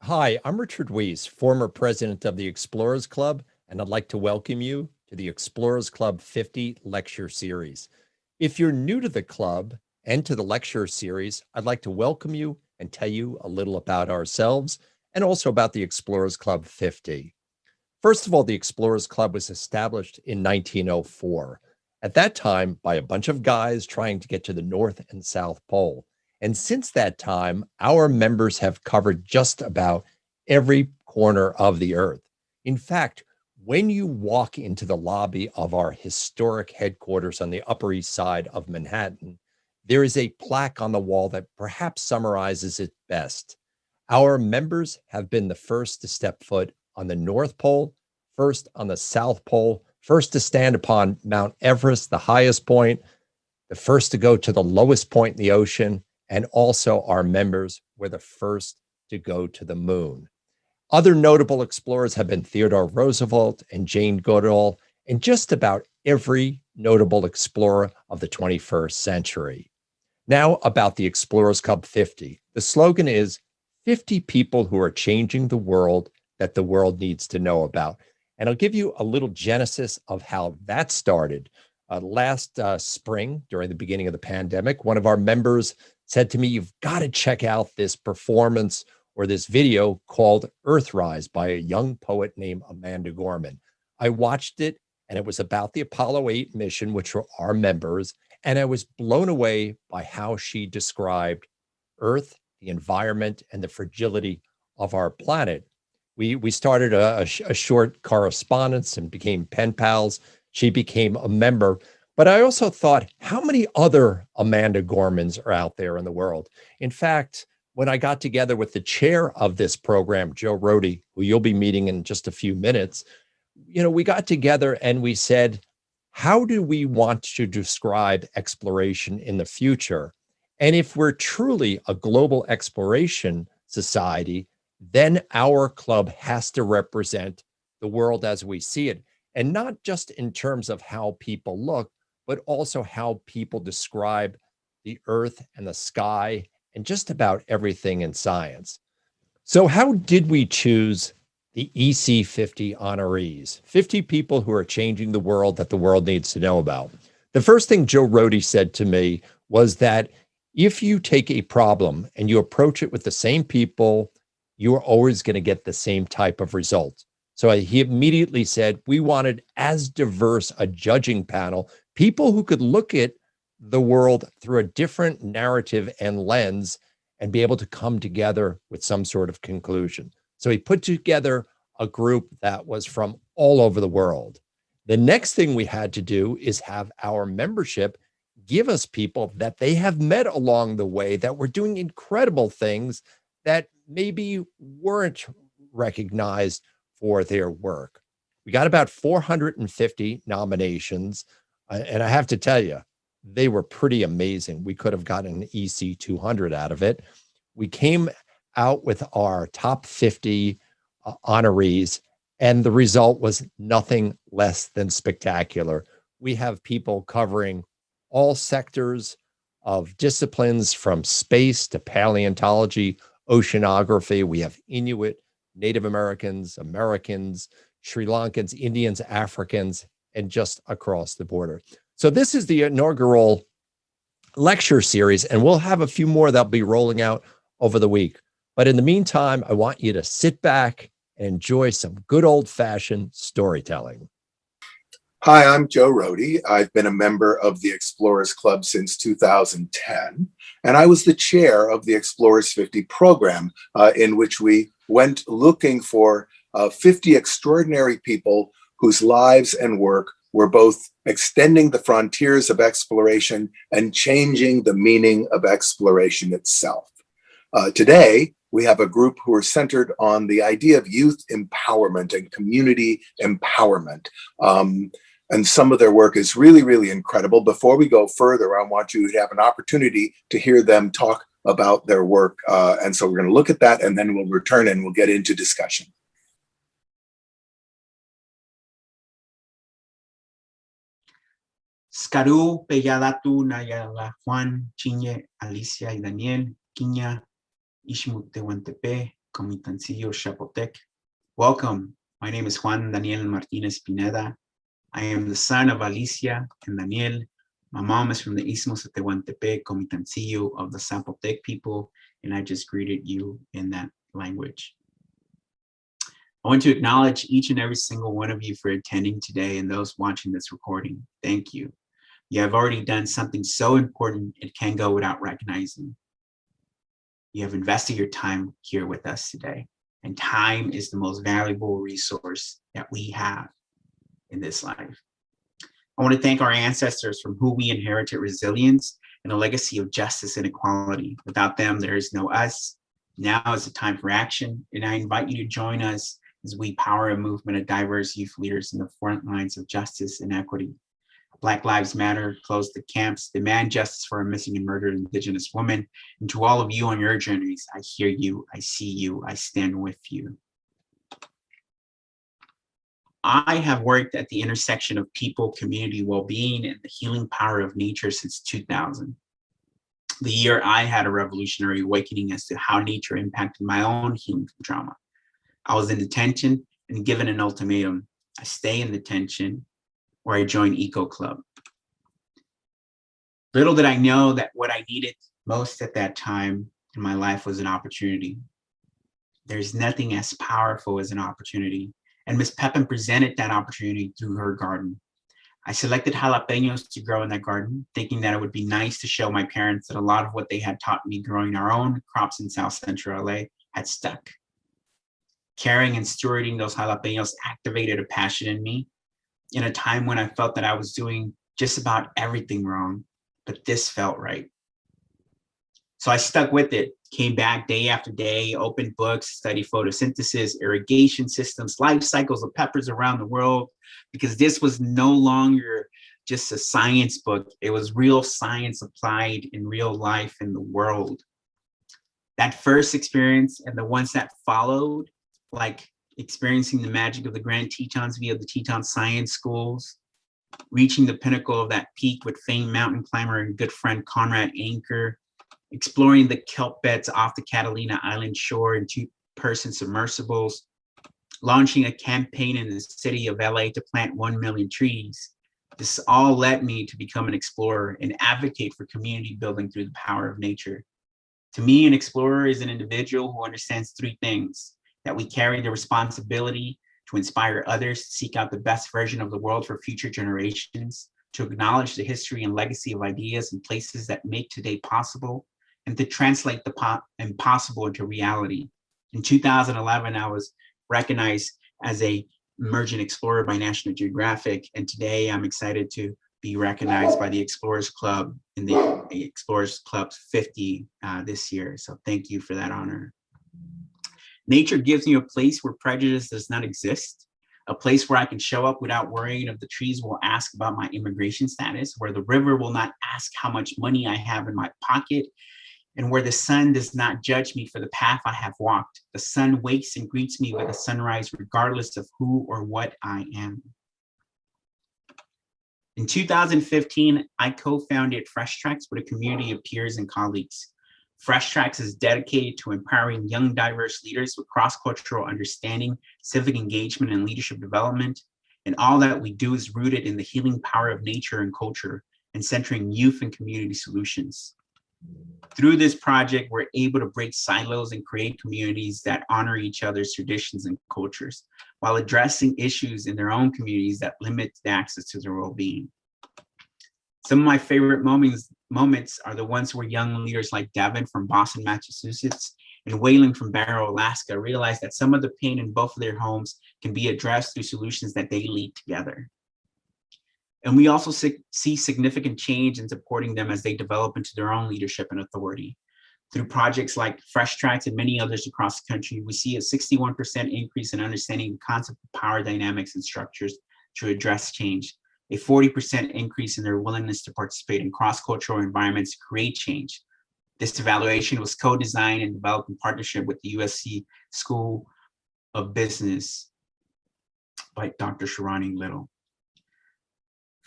Hi, I'm Richard Weiss, former president of the Explorers Club, and I'd like to welcome you to the Explorers Club 50 lecture series. If you're new to the club and to the lecture series, I'd like to welcome you and tell you a little about ourselves and also about the Explorers Club 50. First of all, the Explorers Club was established in 1904. At that time, by a bunch of guys trying to get to the North and South Pole. And since that time, our members have covered just about every corner of the earth. In fact, when you walk into the lobby of our historic headquarters on the Upper East Side of Manhattan, there is a plaque on the wall that perhaps summarizes it best. Our members have been the first to step foot on the North Pole, first on the South Pole, first to stand upon Mount Everest, the highest point, the first to go to the lowest point in the ocean, and also our members were the first to go to the moon. Other notable explorers have been Theodore Roosevelt and Jane Goodall, and just about every notable explorer of the 21st century. Now, about the Explorers Club 50. The slogan is 50 people who are changing the world that the world needs to know about. And I'll give you a little genesis of how that started. Last spring, during the beginning of the pandemic, one of our members said to me, "You've got to check out this performance or this video called Earthrise by a young poet named Amanda Gorman." I watched it, and it was about the Apollo 8 mission, which were our members. And I was blown away by how she described Earth, the environment, and the fragility of our planet. We started a short correspondence and became pen pals. She became a member. But I also thought, how many other Amanda Gormans are out there in the world? In fact, when I got together with the chair of this program, Joe Rohde, who you'll be meeting in just a few minutes, we got together and we said, how do we want to describe exploration in the future? And if we're truly a global exploration society, then our club has to represent the world as we see it. And not just in terms of how people look, but also how people describe the earth and the sky and just about everything in science. So, how did we choose the EC50 honorees? 50 people who are changing the world that the world needs to know about. The first thing Joe Rohde said to me was that if you take a problem and you approach it with the same people, you are always going to get the same type of result. So he immediately said, we wanted as diverse a judging panel, people who could look at the world through a different narrative and lens and be able to come together with some sort of conclusion. So he put together a group that was from all over the world. The next thing we had to do is have our membership give us people that they have met along the way that were doing incredible things that maybe weren't recognized for their work. We got about 450 nominations. And I have to tell you, they were pretty amazing. We could have gotten an EC 200 out of it. We came out with our top 50 honorees, and the result was nothing less than spectacular. We have people covering all sectors of disciplines from space to paleontology, oceanography. We have Inuit, Native Americans, Sri Lankans, Indians, Africans, and just across the border. So this is the inaugural lecture series, and we'll have a few more that'll be rolling out over the week. But in the meantime, I want you to sit back and enjoy some good old-fashioned storytelling. Hi, I'm Joe Rohde. I've been a member of the Explorers Club since 2010, and I was the chair of the Explorers 50 program, in which we went looking for 50 extraordinary people whose lives and work were both extending the frontiers of exploration and changing the meaning of exploration itself. Today, we have a group who are centered on the idea of youth empowerment and community empowerment. And some of their work is really, really incredible. Before we go further, I want you to have an opportunity to hear them talk about their work. And so we're going to look at that, and then we'll return and we'll get into discussion. Skaru, Peyadatu, Nayala, Juan, Chinye, Alicia y Daniel, Quiña, Ishmut Tehuantepec, Comitancillo, Chapultepec. Welcome. My name is Juan Daniel Martinez Pineda. I am the son of Alicia and Daniel. My mom is from the Istmos of Tehuantepec, Comitancillo of the Zapotec people, and I just greeted you in that language. I want to acknowledge each and every single one of you for attending today and those watching this recording. Thank you. You have already done something so important it can go without recognizing. You have invested your time here with us today, and time is the most valuable resource that we have in this life. I want to thank our ancestors from whom we inherited resilience and a legacy of justice and equality. Without them, there is no us. Now is the time for action, and I invite you to join us as we power a movement of diverse youth leaders in the front lines of justice and equity. Black Lives Matter, close the camps, demand justice for our missing and murdered Indigenous women. And to all of you on your journeys, I hear you, I see you, I stand with you. I have worked at the intersection of people, community, well-being, and the healing power of nature since 2000. The year I had a revolutionary awakening as to how nature impacted my own healing from trauma. I was in detention and given an ultimatum. I stay in detention or I join Eco Club. Little did I know that what I needed most at that time in my life was an opportunity. There's nothing as powerful as an opportunity. And Ms. Pepin presented that opportunity through her garden. I selected jalapenos to grow in that garden, thinking that it would be nice to show my parents that a lot of what they had taught me growing our own crops in South Central LA had stuck. Caring and stewarding those jalapenos activated a passion in me in a time when I felt that I was doing just about everything wrong, but this felt right. So I stuck with it, came back day after day, opened books, studied photosynthesis, irrigation systems, life cycles of peppers around the world, because this was no longer just a science book. It was real science applied in real life in the world. That first experience and the ones that followed, like experiencing the magic of the Grand Tetons via the Teton Science Schools, reaching the pinnacle of that peak with famed mountain climber and good friend Conrad Anker, exploring the kelp beds off the Catalina Island shore in two-person submersibles, launching a campaign in the city of LA to plant 1 million trees. This all led me to become an explorer and advocate for community building through the power of nature. To me, an explorer is an individual who understands three things: that we carry the responsibility to inspire others to seek out the best version of the world for future generations, to acknowledge the history and legacy of ideas and places that make today possible, and to translate the impossible into reality. In 2011, I was recognized as an emerging explorer by National Geographic, and today I'm excited to be recognized by the Explorers Club in the Explorers Club 50 this year. So thank you for that honor. Nature gives me a place where prejudice does not exist, a place where I can show up without worrying if the trees will ask about my immigration status, where the river will not ask how much money I have in my pocket, and where the sun does not judge me for the path I have walked. The sun wakes and greets me with a sunrise, regardless of who or what I am. In 2015, I co-founded Fresh Tracks with a community of peers and colleagues. Fresh Tracks is dedicated to empowering young, diverse leaders with cross-cultural understanding, civic engagement, and leadership development. And all that we do is rooted in the healing power of nature and culture, and centering youth and community solutions. Through this project, we're able to break silos and create communities that honor each other's traditions and cultures, while addressing issues in their own communities that limit the access to their well-being. Some of my favorite moments are the ones where young leaders like Devin from Boston, Massachusetts, and Waylon from Barrow, Alaska, realize that some of the pain in both of their homes can be addressed through solutions that they lead together. And we also see significant change in supporting them as they develop into their own leadership and authority. Through projects like Fresh Tracks and many others across the country, we see a 61% increase in understanding the concept of power dynamics and structures to address change, a 40% increase in their willingness to participate in cross-cultural environments to create change. This evaluation was co-designed and developed in partnership with the USC School of Business by Dr. Sharani Little.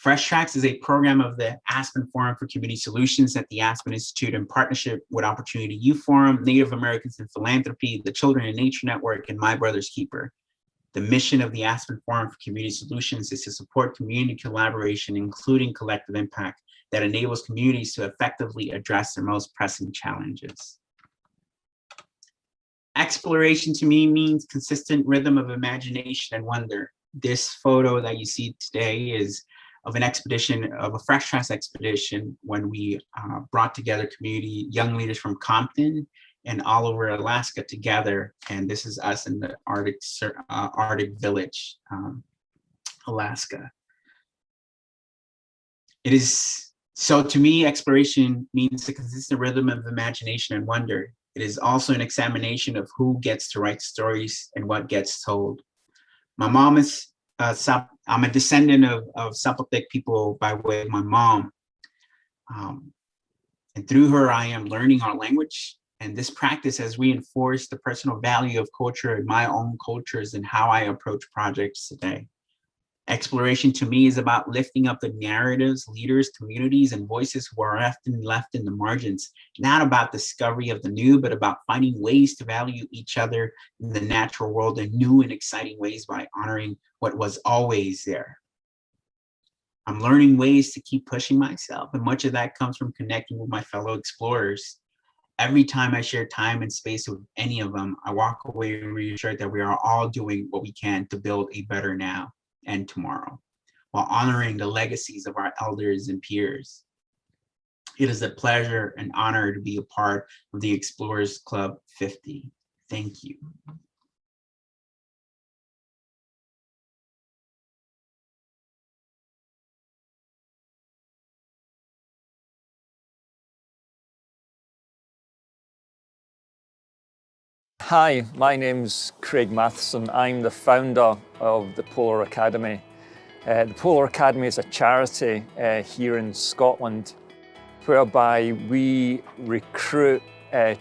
Fresh Tracks is a program of the Aspen Forum for Community Solutions at the Aspen Institute in partnership with Opportunity Youth Forum, Native Americans in Philanthropy, the Children in Nature Network, and My Brother's Keeper. The mission of the Aspen Forum for Community Solutions is to support community collaboration, including collective impact, that enables communities to effectively address their most pressing challenges. Exploration to me means consistent rhythm of imagination and wonder. This photo that you see today is of an expedition, of a Fresh Tracks expedition, when we brought together community young leaders from Compton and all over Alaska together. And this is us in the Arctic Village, Alaska. It is, so to me, exploration means a consistent rhythm of imagination and wonder. It is also an examination of who gets to write stories and what gets told. My mom is, I'm a descendant of Zapotec people by way of my mom. And through her, I am learning our language. And this practice has reinforced the personal value of culture and my own cultures and how I approach projects today. Exploration to me is about lifting up the narratives, leaders, communities, and voices who are often left in the margins, not about discovery of the new, but about finding ways to value each other in the natural world in new and exciting ways by honoring what was always there. I'm learning ways to keep pushing myself, and much of that comes from connecting with my fellow explorers. Every time I share time and space with any of them, I walk away reassured that we are all doing what we can to build a better now and tomorrow, while honoring the legacies of our elders and peers. It is a pleasure and honor to be a part of the Explorers Club 50. Thank you. Hi, my name's Craig Matheson. I'm the founder of the Polar Academy. The Polar Academy is a charity here in Scotland whereby we recruit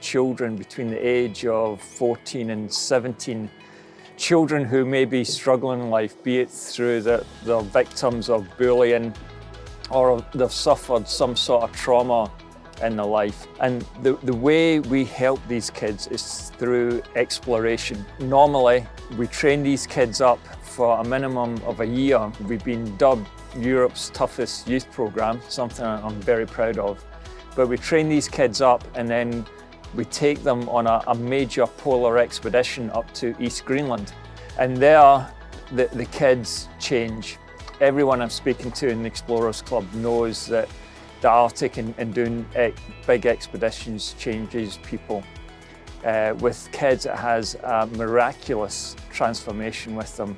children between the age of 14 and 17, children who may be struggling in life, be it through they're victims of bullying or they've suffered some sort of trauma in their life. And the way we help these kids is through exploration. Normally, we train these kids up for a minimum of a year. We've been dubbed Europe's toughest youth program, something I'm very proud of. But we train these kids up and then we take them on a major polar expedition up to East Greenland. And there, the kids change. Everyone I'm speaking to in the Explorers Club knows that the Arctic and doing big expeditions changes people. With kids, it has a miraculous transformation with them,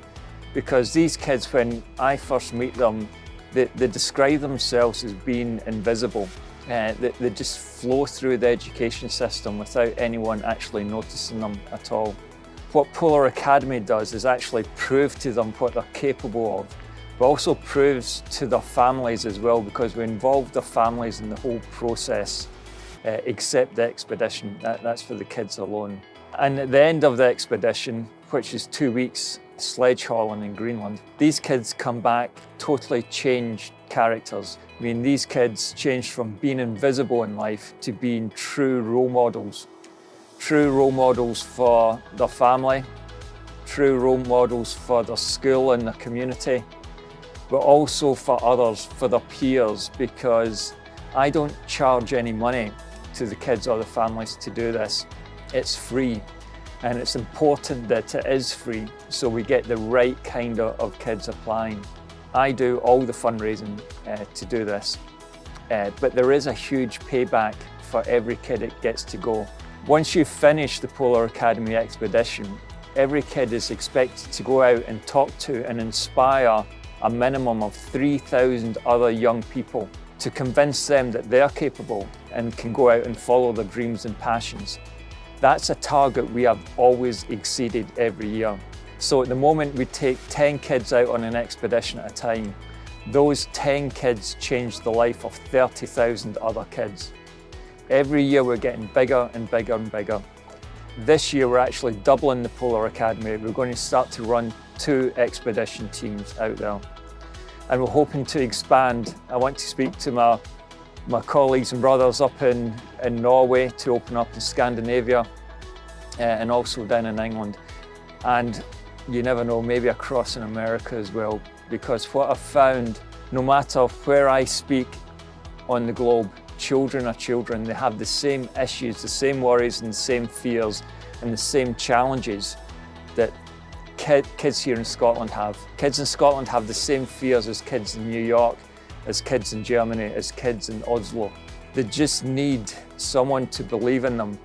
because these kids, when I first meet them, they describe themselves as being invisible. They just flow through the education system without anyone actually noticing them at all. What Polar Academy does is actually prove to them what they're capable of, but also proves to their families as well, because we involve their families in the whole process, except the expedition. That's for the kids alone. And at the end of the expedition, which is 2 weeks sledge hauling in Greenland, these kids come back totally changed characters. I mean, these kids changed from being invisible in life to being true role models for their family, true role models for their school and their community, but also for others, for their peers, because I don't charge any money to the kids or the families to do this. It's free, and it's important that it is free so we get the right kind of kids applying. I do all the fundraising to do this, but there is a huge payback for every kid that gets to go. Once you finish the Polar Academy expedition, every kid is expected to go out and talk to and inspire a minimum of 3,000 other young people to convince them that they're capable and can go out and follow their dreams and passions. That's a target we have always exceeded every year. So at the moment we take 10 kids out on an expedition at a time. Those 10 kids change the life of 30,000 other kids. Every year we're getting bigger and bigger and bigger. This year we're actually doubling the Polar Academy. We're going to start to run 2 expedition teams out there. and we're hoping to expand. I want to speak to my colleagues and brothers up in Norway to open up in Scandinavia and also down in England. And you never know, maybe across in America as well, because what I've found, no matter where I speak on the globe, children are children. They have the same issues, the same worries and the same fears and the same challenges that kids here in Scotland have. Kids in Scotland have the same fears as kids in New York, as kids in Germany, as kids in Oslo. They just need someone to believe in them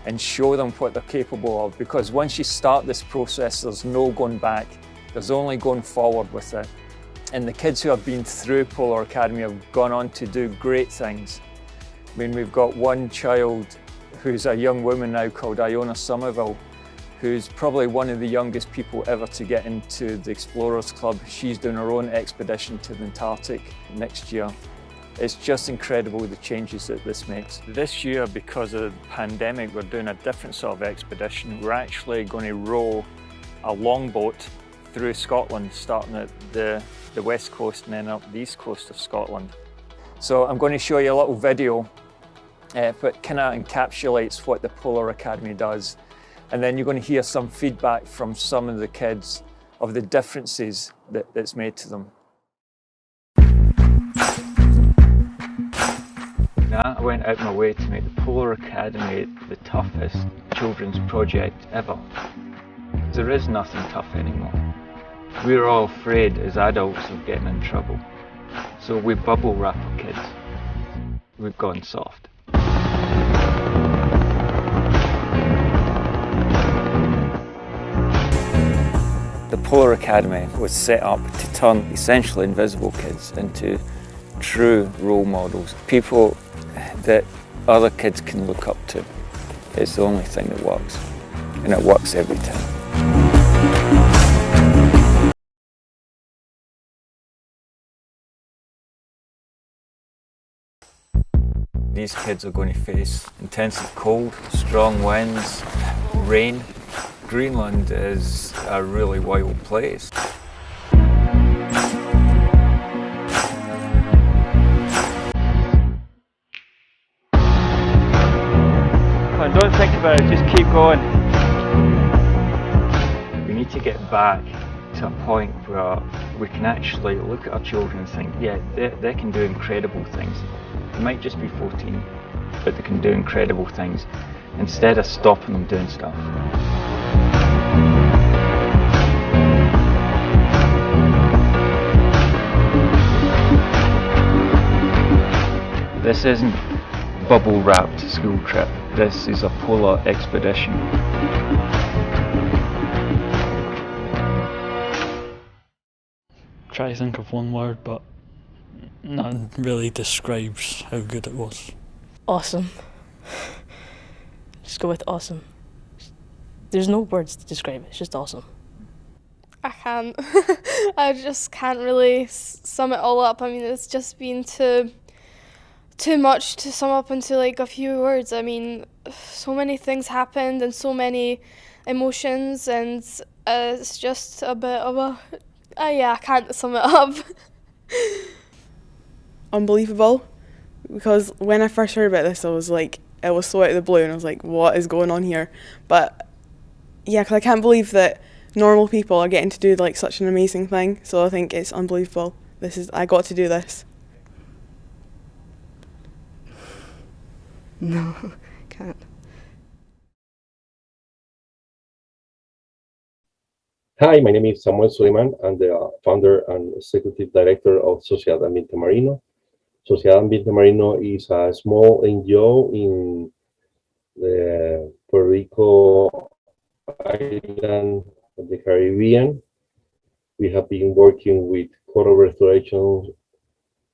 and show them what they're capable of, because once you start this process, there's no going back. There's only going forward with it. And the kids who have been through Polar Academy have gone on to do great things. I mean, we've got one child who's a young woman now called Iona Somerville, who's probably one of the youngest people ever to get into the Explorers Club. She's doing her own expedition to the Antarctic next year. It's just incredible the changes that this makes. This year, because of the pandemic, we're doing a different sort of expedition. We're actually going to row a longboat through Scotland, starting at the west coast and then up the east coast of Scotland. So I'm going to show you a little video that kind of encapsulates what the Polar Academy does. And then you're going to hear some feedback from some of the kids of the differences that's made to them. I went out my way to make the Polar Academy the toughest children's project ever. There is nothing tough anymore. We're all afraid as adults of getting in trouble. So we bubble wrap our kids. We've gone soft. The Polar Academy was set up to turn essentially invisible kids into true role models, people that other kids can look up to. It's the only thing that works, and it works every time. These kids are going to face intensive cold, strong winds, rain. Greenland is a really wild place. Don't think about it, just keep going. We need to get back to a point where we can actually look at our children and think, yeah, they can do incredible things. They might just be 14, but they can do incredible things, instead of stopping them doing stuff. This isn't bubble-wrapped school trip. This is a polar expedition. Try to think of one word, but none really describes how good it was. Awesome. Just go with awesome. There's no words to describe it, it's just awesome. I can't. I just can't really sum it all up. I mean, it's just been too much to sum up into like a few words. I mean, so many things happened and so many emotions, and it's just a bit of a I can't sum it up. Unbelievable, because when I first heard about this, I was like, it was so out of the blue, and I was like, what is going on here? But yeah, because I can't believe that normal people are getting to do like such an amazing thing. So I think it's unbelievable. I got to do this. No, can't. Hi, my name is Samuel Suleiman. I'm the founder and executive director of Sociedad Ambiente Marino. Sociedad Ambiente Marino is a small NGO in the Puerto Rico island of the Caribbean. We have been working with coral restoration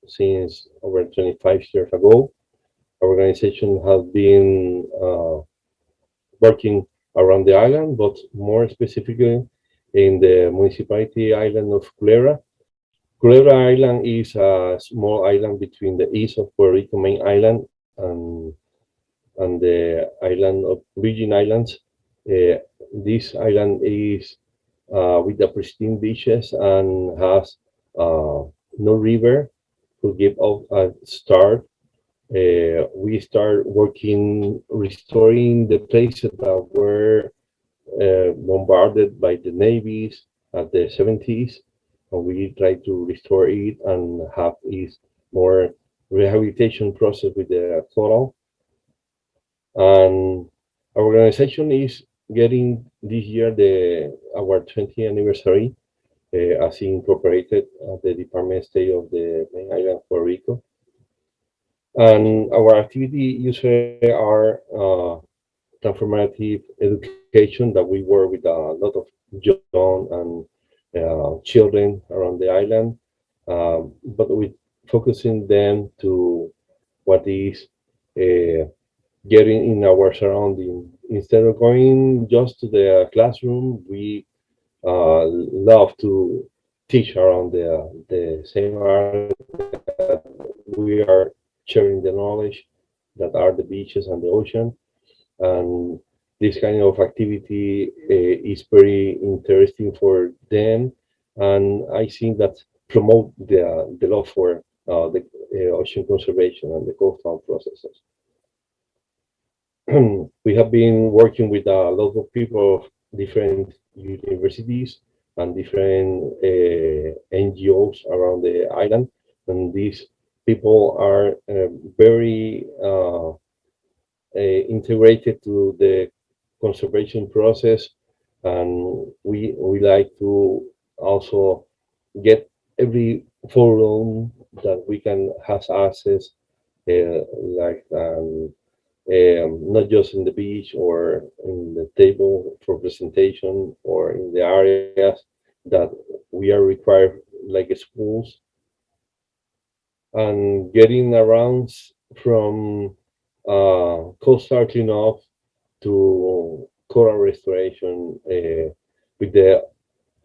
since over 25 years ago. Our organization has been working around the island, but more specifically in the municipality island of Culebra. Culebra Island is a small island between the east of Puerto Rico main island and the island of Virgin Islands. This island is with the pristine beaches and has No River to give us a start. We start working, restoring the places that were bombarded by the navies at the 70s, and we try to restore it and have is more rehabilitation process with the total. And our organization is getting this year our 20th anniversary as incorporated at the Department of State of the main island of Puerto Rico. And our activity usually are transformative education that we work with a lot of young and children around the island, but with focusing them to what is getting in our surrounding. Instead of going just to the classroom, we love to teach around the same area that we are sharing the knowledge that are the beaches and the ocean. And this kind of activity is very interesting for them. And I think that promote the love for the ocean conservation and the coastal processes. We have been working with a lot of people of different universities and different NGOs around the island, and these people are very integrated to the conservation process, and we like to also get every forum that we can have access, like not just in the beach or in the table for presentation or in the areas that we are required, like schools, and getting around from coastal cleanup to coral restoration with the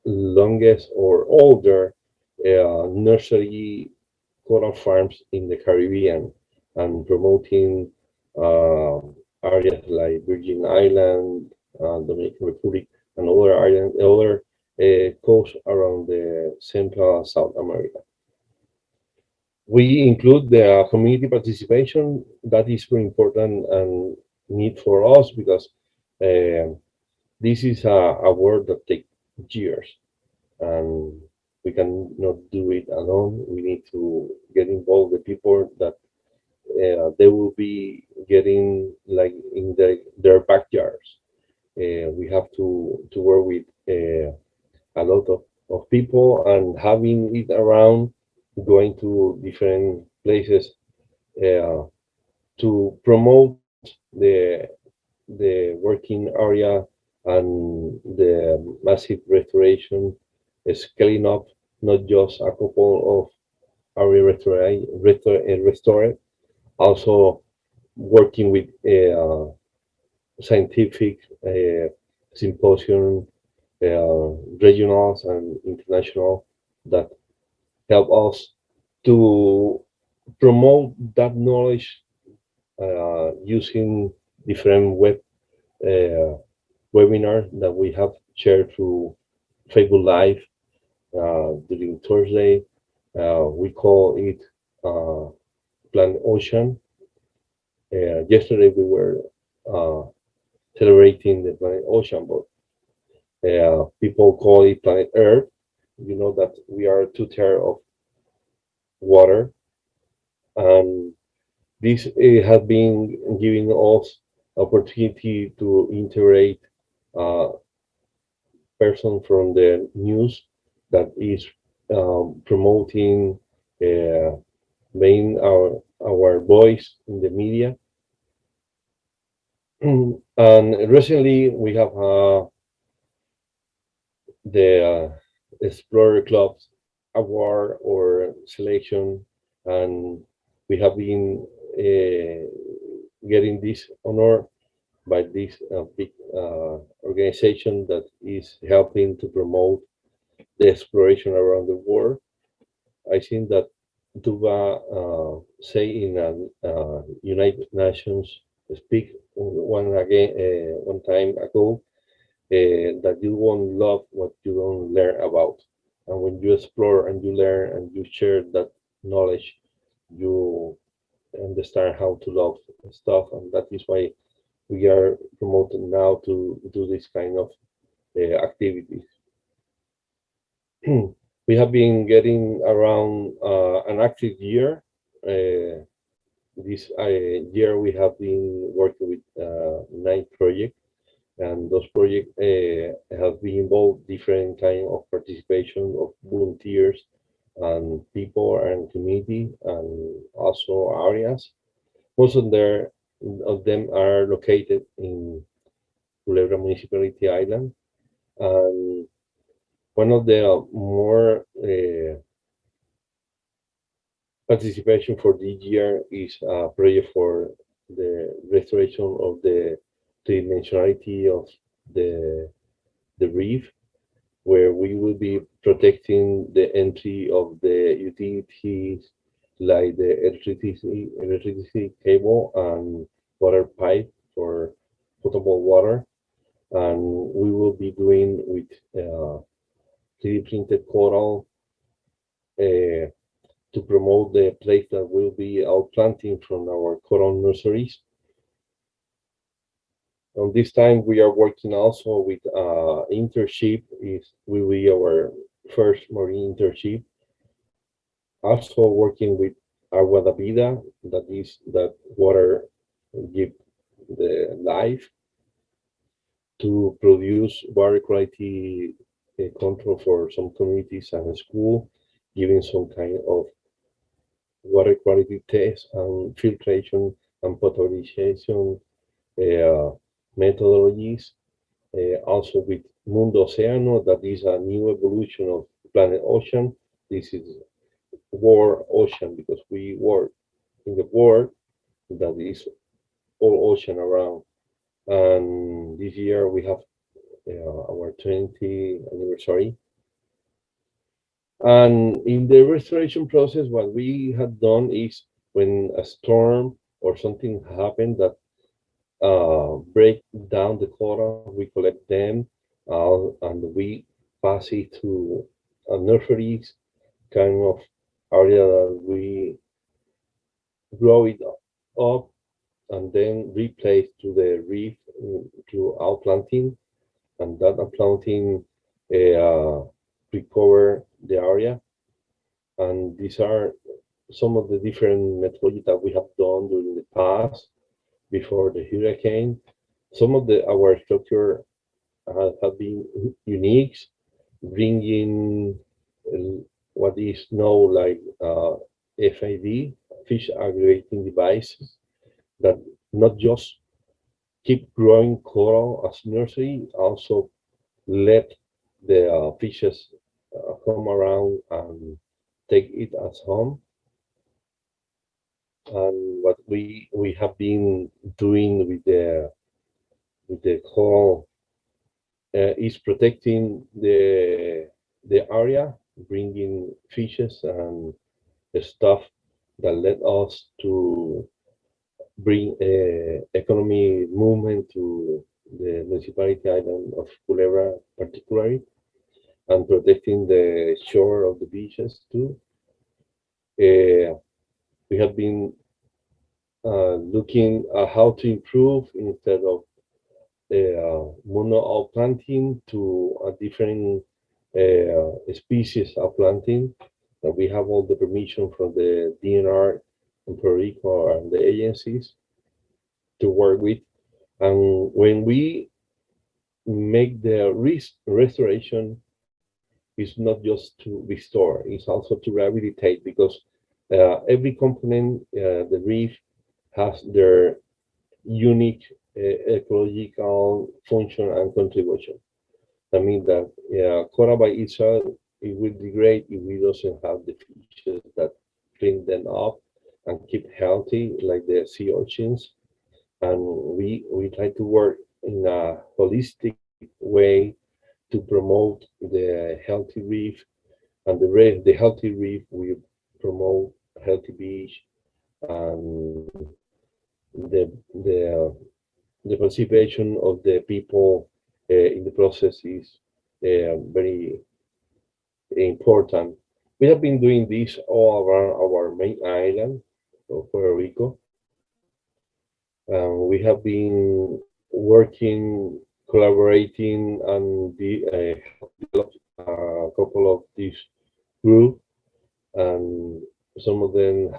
longest or older nursery coral farms in the Caribbean, and promoting uh, areas like Virgin Island, Dominican Republic, and other island, other coasts around the Central South America. We include the community participation. That is very important and need for us because uh, this is a work that takes years, and we cannot do it alone. We need to get involved with people that they will be getting like in their backyards. We have to work with a lot of people and having it around, going to different places uh, to promote the working area and the massive restoration, scaling up not just a couple of area restored, also working with scientific symposium, regionals and international, that help us to promote that knowledge using different uh, webinars that we have shared through Facebook Live during Thursday. We call it Planet Ocean. Yesterday we were uh, celebrating the planet Ocean, but people call it Planet Earth. You know that we are two-thirds of water, and this has been giving us opportunity to integrate uh, person from the news that is promoting being our voice in the media. And recently we have the Explorer Club award or selection, and we have been getting this honor by this big organization that is helping to promote the exploration around the world. I think that Duba say in a United Nations speak one time ago that you won't love what you don't learn about. And when you explore and you learn and you share that knowledge, you understand how to love stuff. And that is why we are promoted now to do this kind of activities. We have been getting around an active year. This year we have been working with 9 projects, and those projects have been involved different kind of participation of volunteers and people and community and also areas. Most of them are located in Culebra Municipality Island, and one of the more participation for this year is a project for the restoration of the three-dimensionality of the reef, where we will be protecting the entry of the utilities like the electricity cable and water pipe for potable water. And we will be doing with 3D printed coral to promote the place that will be out planting from our coral nurseries. On this time, we are working also with internship. Will be our first marine internship. Also working with Agua da Vida, that water give the life, to produce water quality control for some communities and school, giving some kind of water quality test and filtration and potabilization methodologies. Also with Mundo Oceano, that is a new evolution of Planet Ocean. This is World Ocean because we work in the world that is all ocean around. And this year we have our 20th anniversary. And in the restoration process, what we had done is when a storm or something happened that break down the coral, we collect them and we pass it to nurseries, kind of area that we grow it up and then replace to the reef through outplanting, and that outplanting recover the area. And these are some of the different methodologies that we have done during the past before the hurricane. Some of our structure have been unique, bringing what is known like FAD, fish aggregating devices, that not just keep growing coral as nursery, also let the fishes come around and take it as home. And what we have been doing with the coral is protecting the area, bringing fishes and stuff that led us to bring economy movement to the municipality island of Culebra particularly, and protecting the shore of the beaches too. We have been looking at how to improve instead of mono outplanting to a different species outplanting. We have all the permission from the DNR in Puerto Rico and the agencies to work with. And when we make the restoration, it's not just to restore, it's also to rehabilitate, because every component, the reef, has their unique ecological function and contribution. I mean that coral by itself, it will degrade if we doesn't have the fishes that clean them up and keep healthy, like the sea urchins. And we try to work in a holistic way to promote the healthy reef, and the healthy reef will promote healthy beach, and the participation of the people in the process is very important. We have been doing this all around our main island of Puerto Rico. We have been working, collaborating, and developed a couple of these groups, and some of them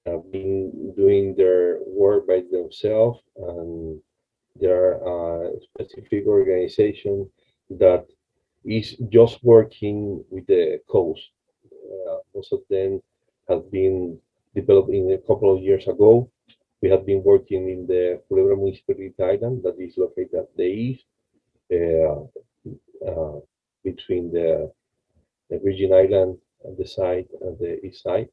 have been doing their work by themselves, and there are a specific organization that is just working with the coast. Most of them have been developed in a couple of years ago. We have been working in the Culebra Municipality Island that is located at the east, between the Virgin Island at the side and the east side.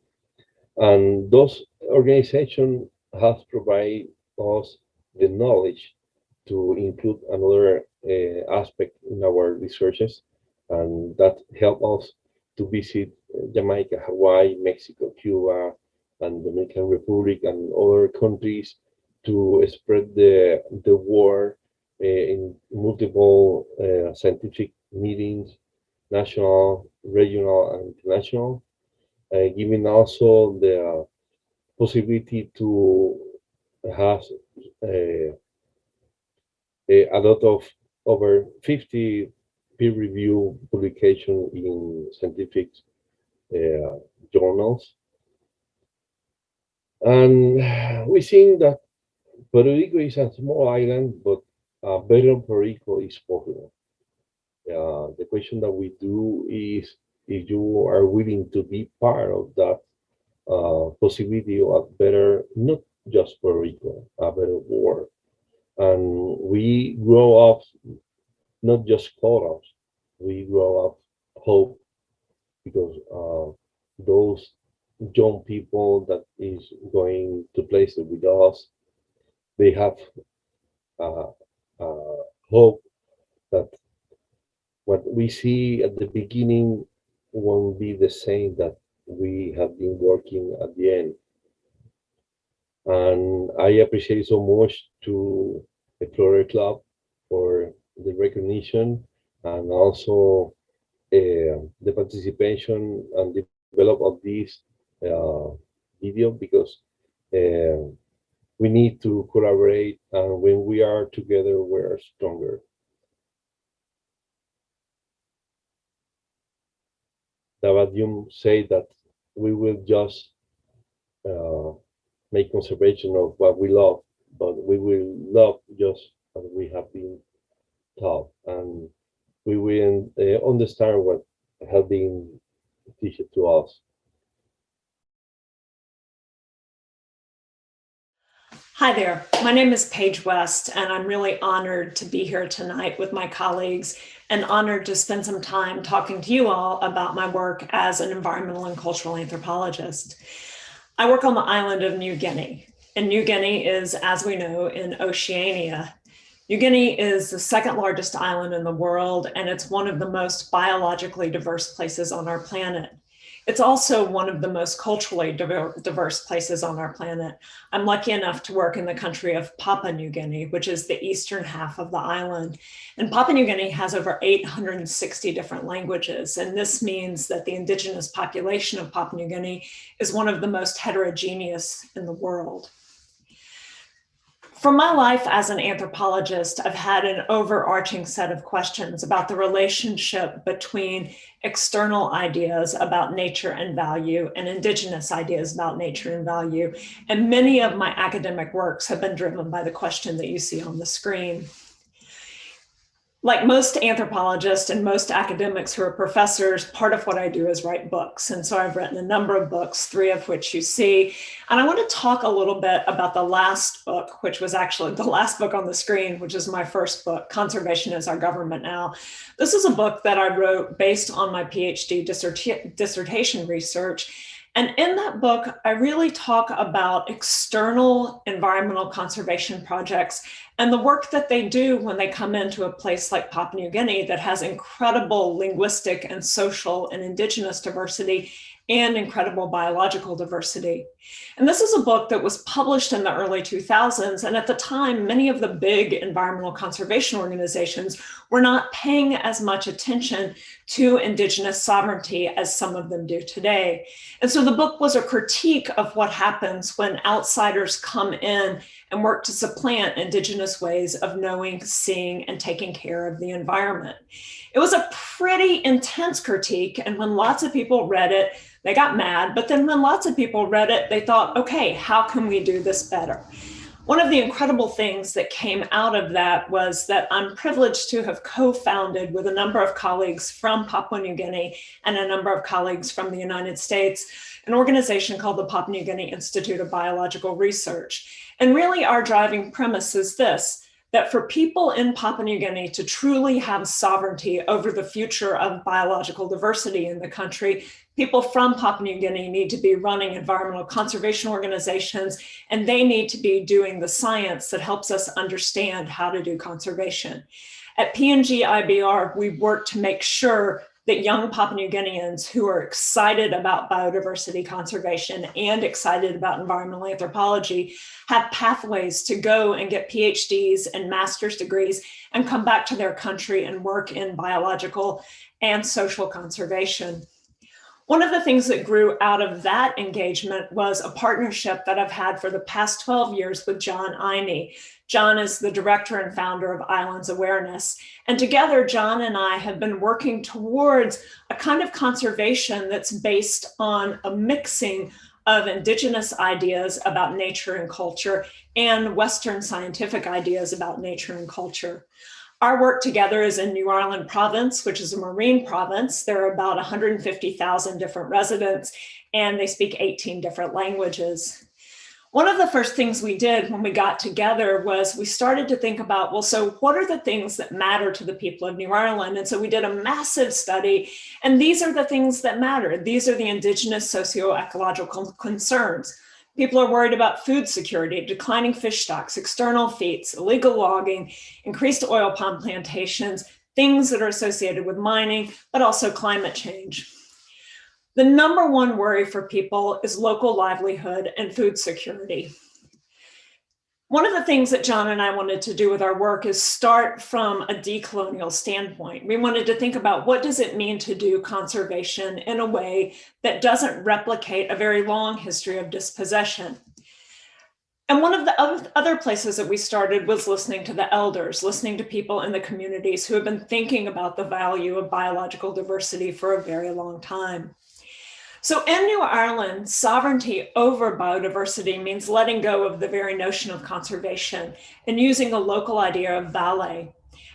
And those organizations have provided us the knowledge to include another aspect in our researches, and that helped us to visit Jamaica, Hawaii, Mexico, Cuba, and the Dominican Republic, and other countries to spread the word in multiple scientific meetings, national, regional, and international, giving also the possibility to have a lot of over 50 peer-reviewed publications in scientific journals. And we think that Puerto Rico is a small island, but a better Puerto Rico is possible. The question that we do is if you are willing to be part of that possibility of better, not just Puerto Rico, a better world. And we grow up not just call-ups, we grow up hope, because those young people that is going to places with us, they have hope that what we see at the beginning won't be the same that we have been working at the end. And I appreciate so much to Explorer Club for the recognition, and also the participation and develop of this video, because we need to collaborate, and when we are together, we're stronger. David say that we will just make conservation of what we love, but we will love just as we have been taught, and we will understand what have been taught to us. Hi there, my name is Paige West, and I'm really honored to be here tonight with my colleagues, and honored to spend some time talking to you all about my work as an environmental and cultural anthropologist. I work on the island of New Guinea, and New Guinea is, as we know, in Oceania. New Guinea is the second largest island in the world, and it's one of the most biologically diverse places on our planet. It's also one of the most culturally diverse places on our planet. I'm lucky enough to work in the country of Papua New Guinea, which is the eastern half of the island. And Papua New Guinea has over 860 different languages. And this means that the indigenous population of Papua New Guinea is one of the most heterogeneous in the world. For my life as an anthropologist, I've had an overarching set of questions about the relationship between external ideas about nature and value and indigenous ideas about nature and value. And many of my academic works have been driven by the question that you see on the screen. Like most anthropologists and most academics who are professors, part of what I do is write books. And so I've written a number of books, 3 of which you see. And I want to talk a little bit about the last book, which was actually the last book on the screen, which is my first book, Conservation is Our Government Now. This is a book that I wrote based on my PhD dissertation research. And in that book, I really talk about external environmental conservation projects and the work that they do when they come into a place like Papua New Guinea that has incredible linguistic and social and indigenous diversity and incredible biological diversity. And this is a book that was published in the early 2000s. And at the time, many of the big environmental conservation organizations were not paying as much attention to Indigenous sovereignty as some of them do today. And so the book was a critique of what happens when outsiders come in and work to supplant Indigenous ways of knowing, seeing, and taking care of the environment. It was a pretty intense critique. And when lots of people read it, they got mad. But then when lots of people read it, they thought, okay, how can we do this better? One of the incredible things that came out of that was that I'm privileged to have co-founded with a number of colleagues from Papua New Guinea and a number of colleagues from the United States, an organization called the Papua New Guinea Institute of Biological Research. And really our driving premise is this, that for people in Papua New Guinea to truly have sovereignty over the future of biological diversity in the country, people from Papua New Guinea need to be running environmental conservation organizations, and they need to be doing the science that helps us understand how to do conservation. At PNG IBR, we work to make sure that young Papua New Guineans who are excited about biodiversity conservation and excited about environmental anthropology have pathways to go and get PhDs and master's degrees and come back to their country and work in biological and social conservation. One of the things that grew out of that engagement was a partnership that I've had for the past 12 years with John Iney. John is the director and founder of Islands Awareness. And together, John and I have been working towards a kind of conservation that's based on a mixing of Indigenous ideas about nature and culture and Western scientific ideas about nature and culture. Our work together is in New Ireland province, which is a marine province. There are about 150,000 different residents, and they speak 18 different languages. One of the first things we did when we got together was we started to think about, well, so what are the things that matter to the people of New Ireland? And so we did a massive study, and these are the things that matter. These are the Indigenous socio-ecological concerns. People are worried about food security, declining fish stocks, external feeds, illegal logging, increased oil palm plantations, things that are associated with mining, but also climate change. The number one worry for people is local livelihood and food security. One of the things that John and I wanted to do with our work is start from a decolonial standpoint. We wanted to think about what does it mean to do conservation in a way that doesn't replicate a very long history of dispossession. And one of the other places that we started was listening to the elders, listening to people in the communities who have been thinking about the value of biological diversity for a very long time. So in New Ireland, sovereignty over biodiversity means letting go of the very notion of conservation and using a local idea of valet.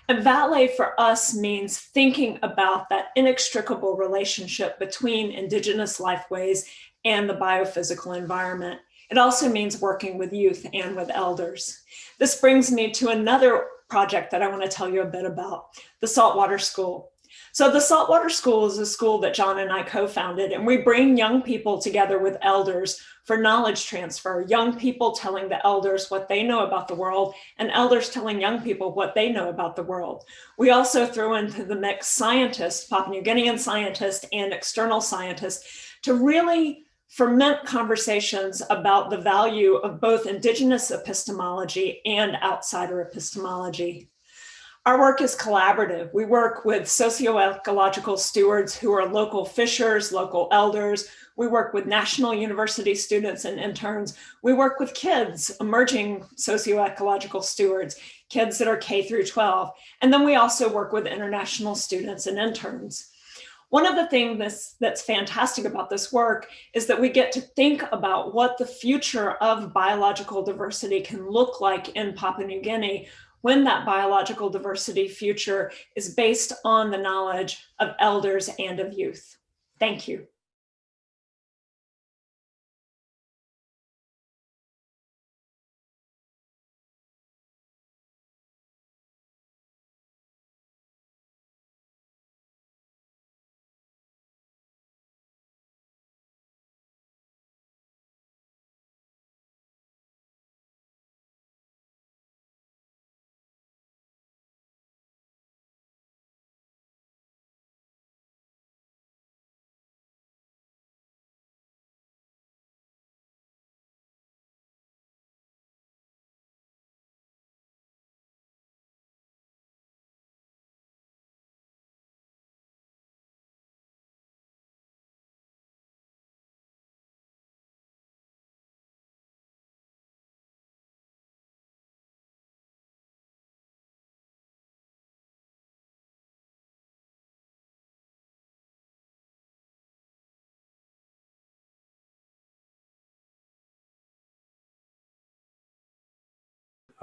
And valet for us means thinking about that inextricable relationship between Indigenous lifeways and the biophysical environment. It also means working with youth and with elders. This brings me to another project that I want to tell you a bit about, the Saltwater School. So the Saltwater School is a school that John and I co-founded, and we bring young people together with elders for knowledge transfer, young people telling the elders what they know about the world, and elders telling young people what they know about the world. We also throw into the mix scientists, Papua New Guinean scientists and external scientists, to really ferment conversations about the value of both Indigenous epistemology and outsider epistemology. Our work is collaborative. We work with socio-ecological stewards who are local fishers, local elders. We work with national university students and interns. We work with kids, emerging socio-ecological stewards, kids that are K through 12. And then we also work with international students and interns. One of the things that's fantastic about this work is that we get to think about what the future of biological diversity can look like in Papua New Guinea when that biological diversity future is based on the knowledge of elders and of youth. Thank you.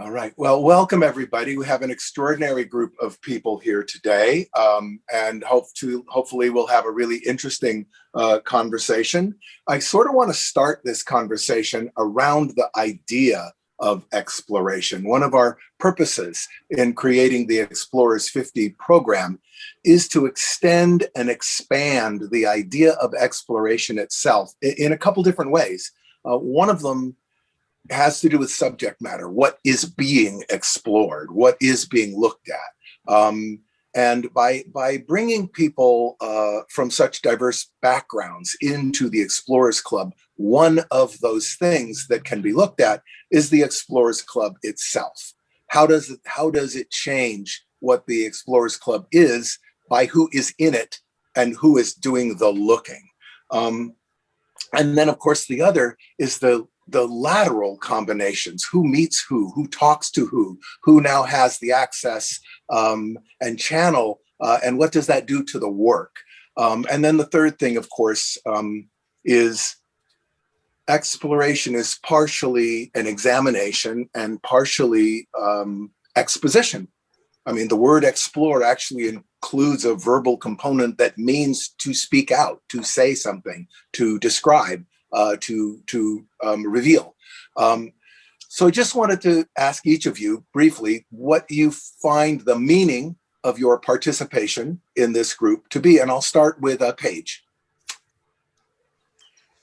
All right. Well, welcome everybody. We have an extraordinary group of people here today, and hopefully we'll have a really interesting conversation. I sort of want to start this conversation around the idea of exploration. One of our purposes in creating the Explorers 50 program is to extend and expand the idea of exploration itself in a couple different ways. One of them has to do with subject matter. What is being explored? What is being looked at? And by bringing people from such diverse backgrounds into the Explorers Club, one of those things that can be looked at is the Explorers Club itself. How does it change what the Explorers Club is by who is in it and who is doing the looking? And then, of course, the other is the lateral combinations, who meets who talks to who now has the access and channel, and what does that do to the work? And then the third thing, of course, is exploration is partially an examination and partially exposition. I mean, the word explore actually includes a verbal component that means to speak out, to say something, to describe, to reveal. So I just wanted to ask each of you briefly what you find the meaning of your participation in this group to be. And I'll start with Paige.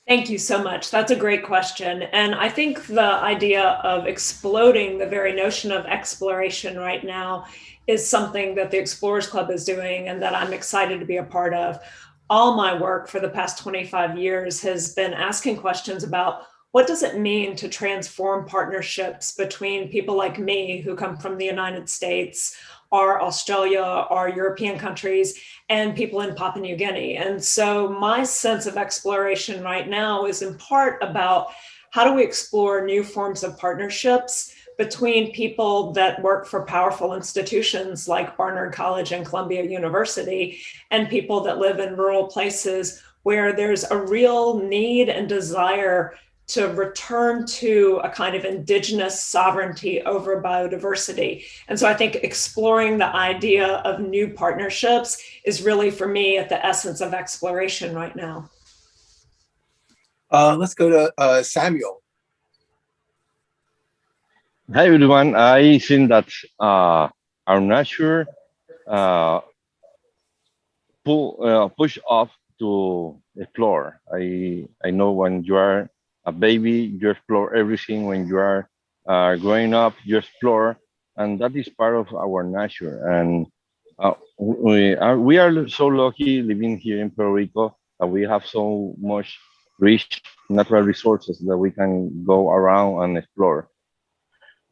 Thank you so much. That's a great question. And I think the idea of exploding the very notion of exploration right now is something that the Explorers Club is doing and that I'm excited to be a part of. All my work for the past 25 years has been asking questions about what does it mean to transform partnerships between people like me who come from the United States, or Australia, or European countries, and people in Papua New Guinea. And so my sense of exploration right now is in part about how do we explore new forms of partnerships between people that work for powerful institutions like Barnard College and Columbia University and people that live in rural places where there's a real need and desire to return to a kind of indigenous sovereignty over biodiversity. And so I think exploring the idea of new partnerships is really, for me, at the essence of exploration right now. Let's go to Samuel. Hi everyone. I think that our nature push off to explore. I know when you are a baby, you explore everything. When you are growing up, you explore, and that is part of our nature. And we are so lucky living here in Puerto Rico that we have so much rich natural resources that we can go around and explore.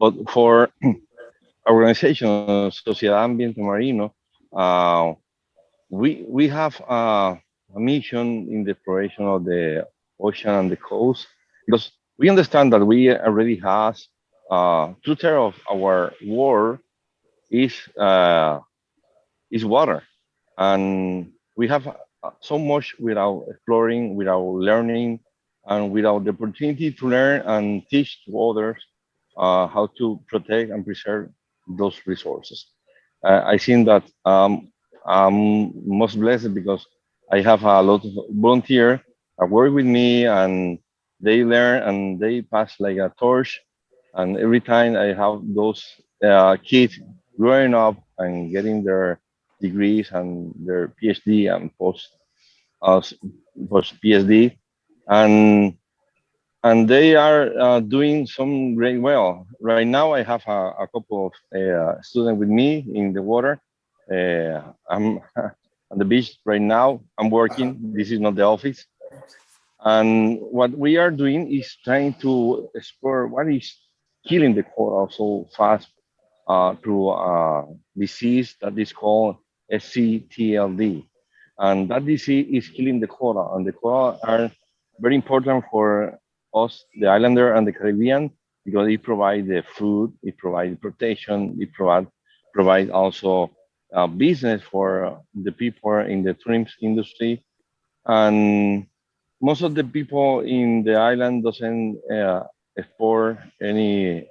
But for organization Sociedad Ambiente Marino, we have a mission in the exploration of the ocean and the coast, because we understand that we already have 2/3 of our world is water, and we have so much without exploring, without learning, and without the opportunity to learn and teach to others how to protect and preserve those resources. I think that I'm most blessed because I have a lot of volunteers that work with me, and they learn and they pass like a torch. And every time I have those kids growing up and getting their degrees and their PhD and post PhD, and they are doing some great well. Right now, I have a couple of students with me in the water. I'm on the beach right now. I'm working. This is not the office. And what we are doing is trying to explore what is killing the coral so fast through a disease that is called SCTLD. And that disease is killing the coral, and the coral are very important for us, the islander and the Caribbean, because it provides the food, it provides protection, it provide also business for the people in the tourism industry. And most of the people in the island doesn't export any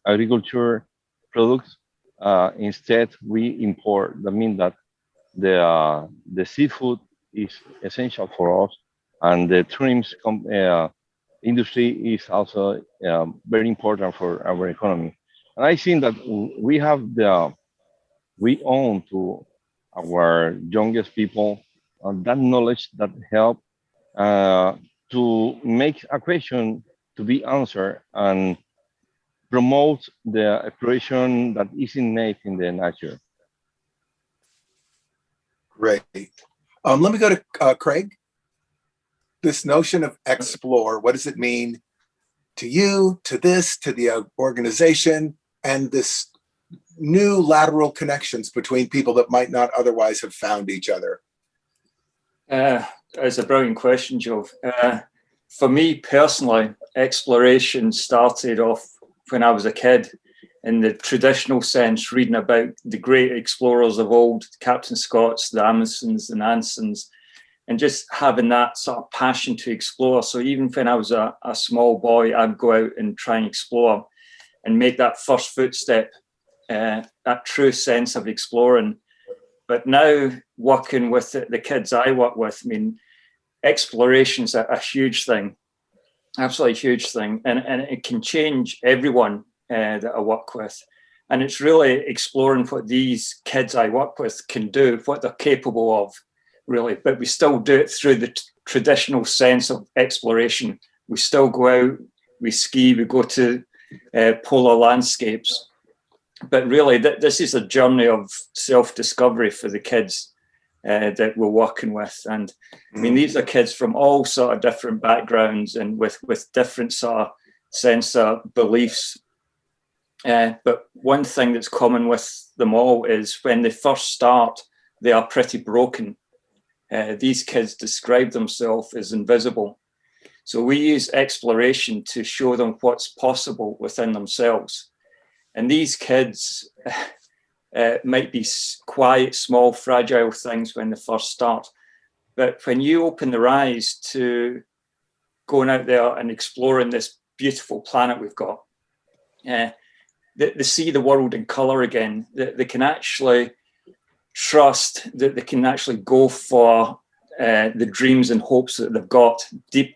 agriculture products. Instead, we import. That means that the seafood is essential for us, and the tourism industry is also very important for our economy. And I think that we own to our youngest people that knowledge that help to make a question to be answered and promote the exploration that is innate in the nature. Great. Let me go to Craig. This notion of explore, what does it mean to you, to this, to the organization, and this new lateral connections between people that might not otherwise have found each other? It's a brilliant question, Joe. For me personally, exploration started off when I was a kid in the traditional sense, reading about the great explorers of old, Captain Scotts, the Amundsens, the Nansens, and just having that sort of passion to explore. So even when I was a small boy, I'd go out and try and explore and make that first footstep, that true sense of exploring. But now working with the kids I work with, I mean, exploration's a huge thing, absolutely huge thing. And it can change everyone that I work with. And it's really exploring what these kids I work with can do, what they're capable of, really. But we still do it through the traditional sense of exploration. We still go out, we ski, we go to polar landscapes. But really, this is a journey of self-discovery for the kids that we're working with. And I mean, these are kids from all sort of different backgrounds and with different sort of sense of beliefs. But one thing that's common with them all is when they first start, they are pretty broken. These kids describe themselves as invisible. So we use exploration to show them what's possible within themselves. And these kids might be quiet, small, fragile things when they first start. But when you open their eyes to going out there and exploring this beautiful planet we've got, they see the world in color again. They can actually trust that they can actually go for the dreams and hopes that they've got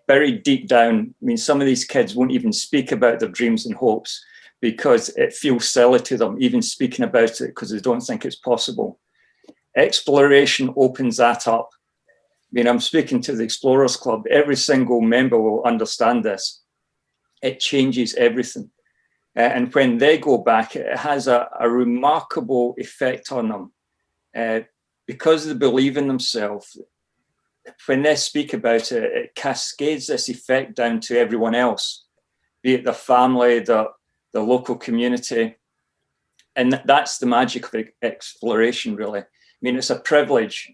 buried deep down. I mean, some of these kids won't even speak about their dreams and hopes because it feels silly to them, even speaking about it, because they don't think it's possible. Exploration opens that up. I mean, I'm speaking to the Explorers Club. Every single member will understand this. It changes everything. And when they go back, it has a remarkable effect on them. Because they believe in themselves, when they speak about it, it cascades this effect down to everyone else, be it their family, the local community. And that's the magic of exploration, really. I mean, it's a privilege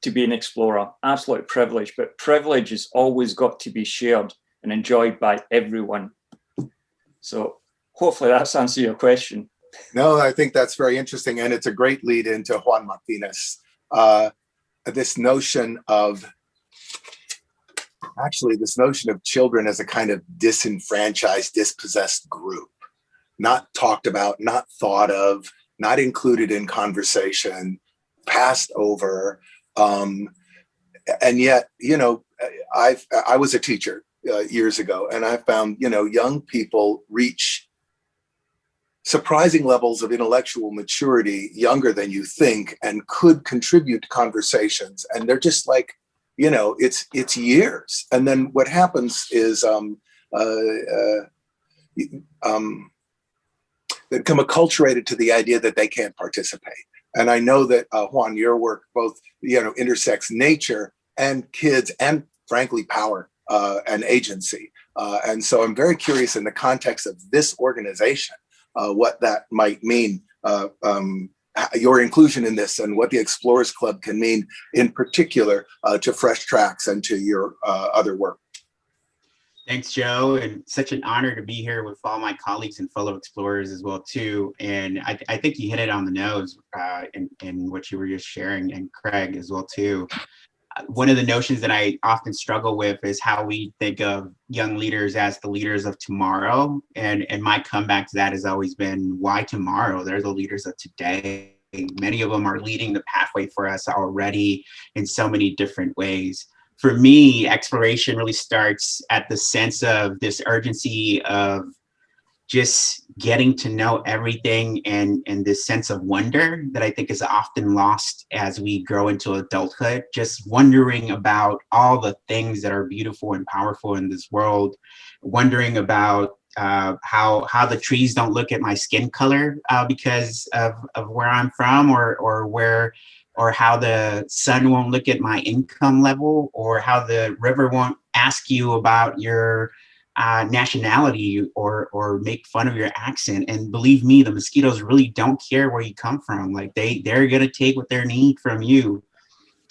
to be an explorer, absolute privilege, but privilege has always got to be shared and enjoyed by everyone. So hopefully that's answered your question. No, I think that's very interesting. And it's a great lead into Juan Martinez. This notion of children as a kind of disenfranchised, dispossessed group, not talked about, not thought of, not included in conversation, passed over. And yet, you know, I was a teacher years ago, and I found, you know, young people reach surprising levels of intellectual maturity younger than you think and could contribute to conversations. And they're just like, you know, it's years. And then what happens is they become acculturated to the idea that they can't participate. And I know that Juan, your work both, you know, intersects nature and kids and frankly, power and agency. And so I'm very curious in the context of this organization, what that might mean, your inclusion in this and what the Explorers Club can mean in particular to Fresh Tracks and to your other work. Thanks, Joe, and such an honor to be here with all my colleagues and fellow explorers as well, too. And I think you hit it on the nose in what you were just sharing, and Craig as well, too. one of the notions that I often struggle with is how we think of young leaders as the leaders of tomorrow. And my comeback to that has always been, why tomorrow? They're the leaders of today. Many of them are leading the pathway for us already in so many different ways. For me, exploration really starts at the sense of this urgency of just getting to know everything, and this sense of wonder that I think is often lost as we grow into adulthood, just wondering about all the things that are beautiful and powerful in this world, wondering about how the trees don't look at my skin color because of where I'm from, or how the sun won't look at my income level, or how the river won't ask you about your nationality or make fun of your accent. And believe me, the mosquitoes really don't care where you come from. Like they're gonna take what they need from you.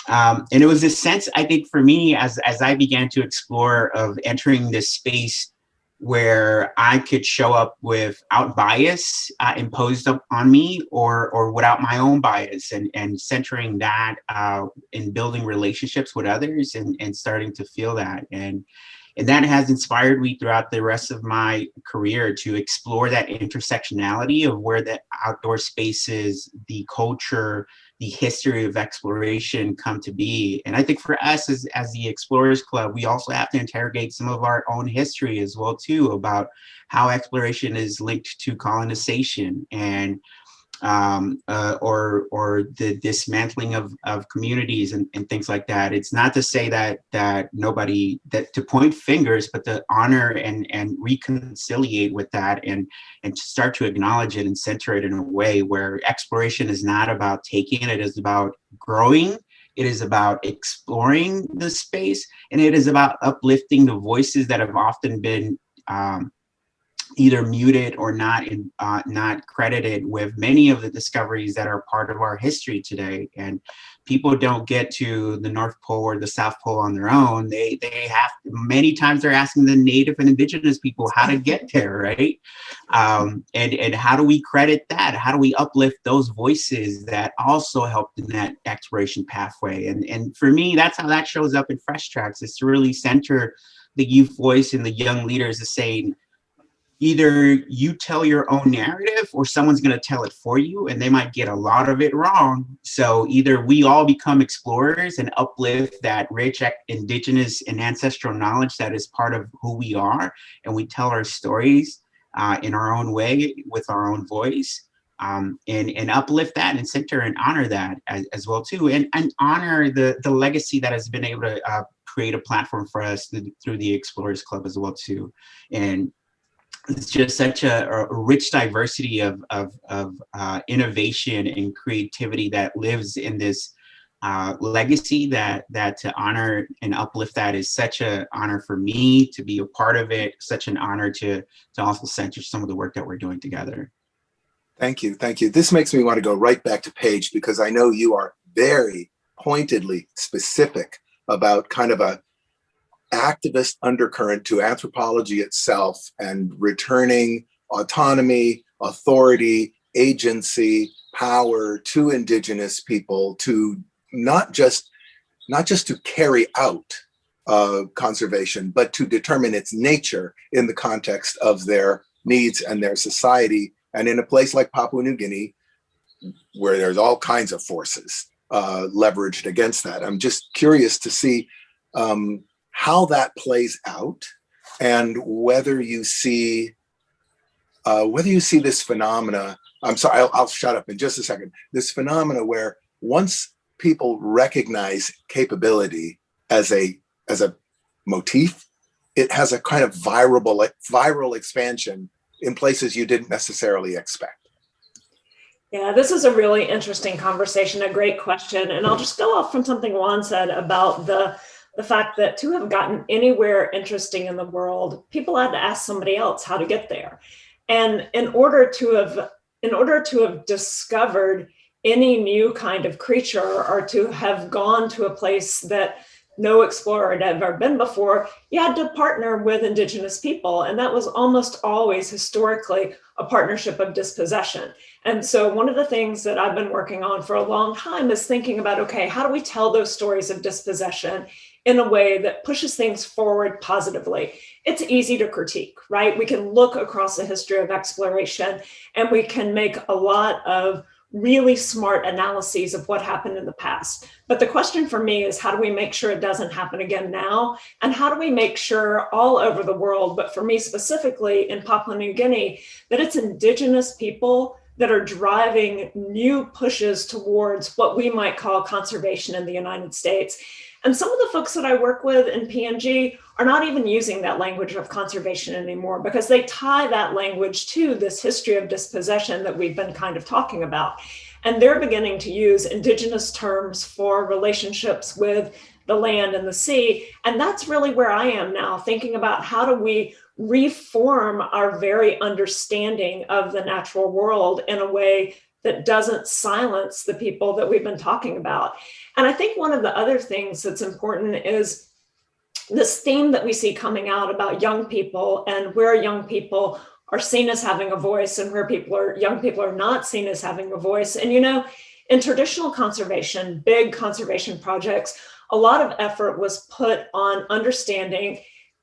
And it was this sense, I think, for me, as I began to explore, of entering this space where I could show up without bias imposed on me, or without my own bias, and centering that in building relationships with others, and starting to feel that. And that has inspired me throughout the rest of my career to explore that intersectionality of where the outdoor spaces, the culture, the history of exploration come to be. And I think for us as the Explorers Club, we also have to interrogate some of our own history as well too, about how exploration is linked to colonization, and or the dismantling of communities and things like that. It's not to say that to point fingers, but to honor and reconciliate with that, and to start to acknowledge it and center it in a way where exploration is not about taking, it is about growing. It is about exploring the space, and it is about uplifting the voices that have often been either muted or not credited with many of the discoveries that are part of our history today. And people don't get to the North Pole or the South Pole on their own. They have, many times they're asking the Native and Indigenous people how to get there, right? And how do we credit that? How do we uplift those voices that also helped in that exploration pathway? And for me, that's how that shows up in Fresh Tracks, is to really center the youth voice and the young leaders, is saying, either you tell your own narrative or someone's going to tell it for you, and they might get a lot of it wrong. So either we all become explorers and uplift that rich indigenous and ancestral knowledge that is part of who we are, and we tell our stories in our own way with our own voice, and uplift that and center and honor that as well too, and honor the legacy that has been able to create a platform for us through the Explorers Club as well too. And it's just such a rich diversity of innovation and creativity that lives in this legacy, that to honor and uplift that is such an honor for me to be a part of it, such an honor to also center some of the work that we're doing together. Thank you. Thank you. This makes me want to go right back to Paige, because I know you are very pointedly specific about kind of a activist undercurrent to anthropology itself, and returning autonomy, authority, agency, power to Indigenous people, to not just to carry out conservation, but to determine its nature in the context of their needs and their society. And in a place like Papua New Guinea, where there's all kinds of forces leveraged against that, I'm just curious to see how that plays out, and whether you see this phenomena. I'm sorry, I'll shut up in just a second. This phenomena where once people recognize capability as a motif, it has a kind of viral expansion in places you didn't necessarily expect. Yeah, this is a really interesting conversation, a great question. And I'll just go off from something Juan said about the fact that to have gotten anywhere interesting in the world, people had to ask somebody else how to get there. And in order to have discovered any new kind of creature, or to have gone to a place that no explorer had ever been before, you had to partner with Indigenous people. And that was almost always historically a partnership of dispossession. And so one of the things that I've been working on for a long time is thinking about, okay, how do we tell those stories of dispossession in a way that pushes things forward positively? It's easy to critique, right? We can look across the history of exploration and we can make a lot of really smart analyses of what happened in the past. But the question for me is, how do we make sure it doesn't happen again now? And how do we make sure all over the world, but for me specifically in Papua New Guinea, that it's Indigenous people that are driving new pushes towards what we might call conservation in the United States. And some of the folks that I work with in PNG are not even using that language of conservation anymore because they tie that language to this history of dispossession that we've been kind of talking about. And they're beginning to use Indigenous terms for relationships with the land and the sea. And that's really where I am now, thinking about how do we reform our very understanding of the natural world in a way that doesn't silence the people that we've been talking about. And I think one of the other things that's important is this theme that we see coming out about young people and where young people are seen as having a voice and where young people are not seen as having a voice. And, you know, in traditional conservation, big conservation projects, a lot of effort was put on understanding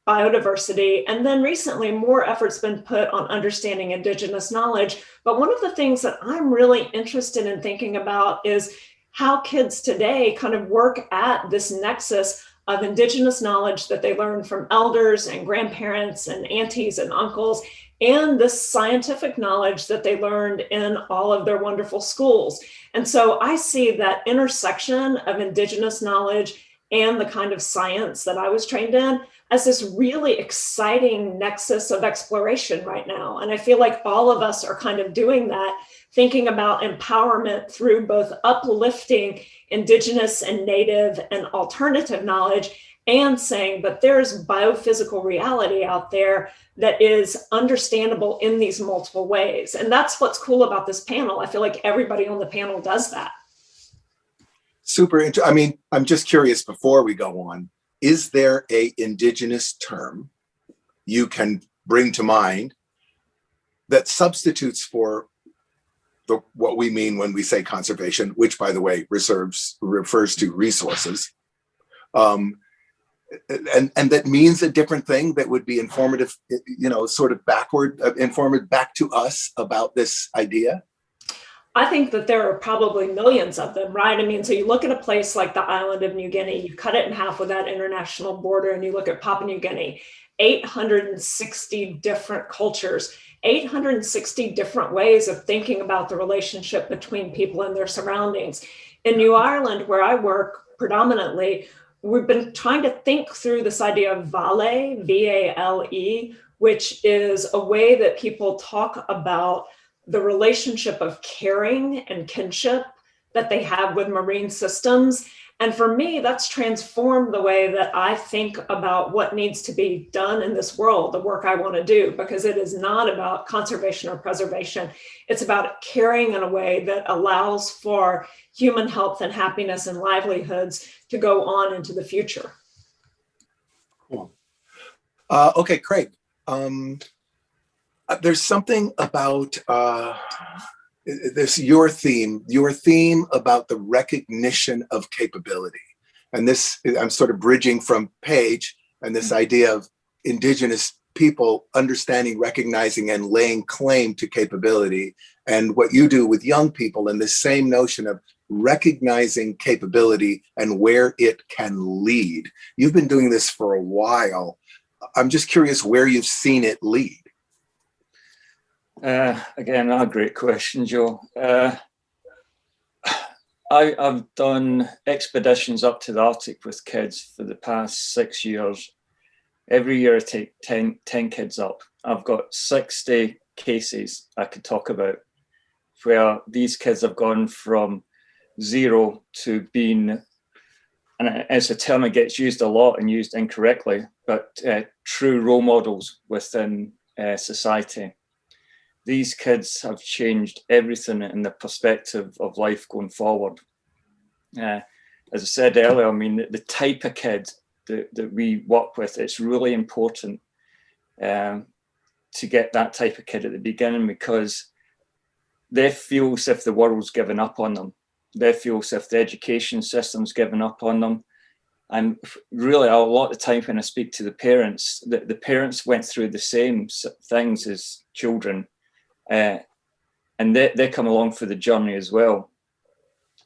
biodiversity. And then recently, more effort's been put on understanding Indigenous knowledge. But one of the things that I'm really interested in thinking about is how kids today kind of work at this nexus of Indigenous knowledge that they learn from elders and grandparents and aunties and uncles, and this scientific knowledge that they learned in all of their wonderful schools. And so I see that intersection of Indigenous knowledge and the kind of science that I was trained in as this really exciting nexus of exploration right now. And I feel like all of us are kind of doing that, thinking about empowerment through both uplifting Indigenous and Native and alternative knowledge and saying, but there's biophysical reality out there that is understandable in these multiple ways. And that's what's cool about this panel. I feel like everybody on the panel does that. Super interesting. I mean, I'm just curious before we go on, is there a Indigenous term you can bring to mind that substitutes for what we mean when we say conservation, which, by the way, refers to resources, and that means a different thing that would be informative, you know, sort of informative back to us about this idea? I think that there are probably millions of them, right? I mean, so you look at a place like the island of New Guinea, you cut it in half with that international border, and you look at Papua New Guinea, 860 different cultures, 860 different ways of thinking about the relationship between people and their surroundings. In New Ireland, where I work predominantly, we've been trying to think through this idea of Vale, V-A-L-E, which is a way that people talk about the relationship of caring and kinship that they have with marine systems. And for me, that's transformed the way that I think about what needs to be done in this world, the work I want to do, because it is not about conservation or preservation. It's about caring in a way that allows for human health and happiness and livelihoods to go on into the future. Cool. Okay, Craig. There's something about your theme about the recognition of capability. And this, I'm sort of bridging from Paige and this idea of Indigenous people understanding, recognizing, and laying claim to capability. And what you do with young people, and this same notion of recognizing capability and where it can lead. You've been doing this for a while. I'm just curious where you've seen it lead. Again, a great question, Joe. I've done expeditions up to the Arctic with kids for the past 6 years. Every year I take 10 kids up. I've got 60 cases I could talk about where these kids have gone from zero to being, and it's a term that gets used a lot and used incorrectly, but true role models within society. These kids have changed everything in the perspective of life going forward. as I said earlier, I mean, the type of kid that we work with, it's really important to get that type of kid at the beginning, because they feel as if the world's given up on them. They feel as if the education system's given up on them. And really, a lot of the time when I speak to the parents, the parents went through the same things as children, and they come along for the journey as well.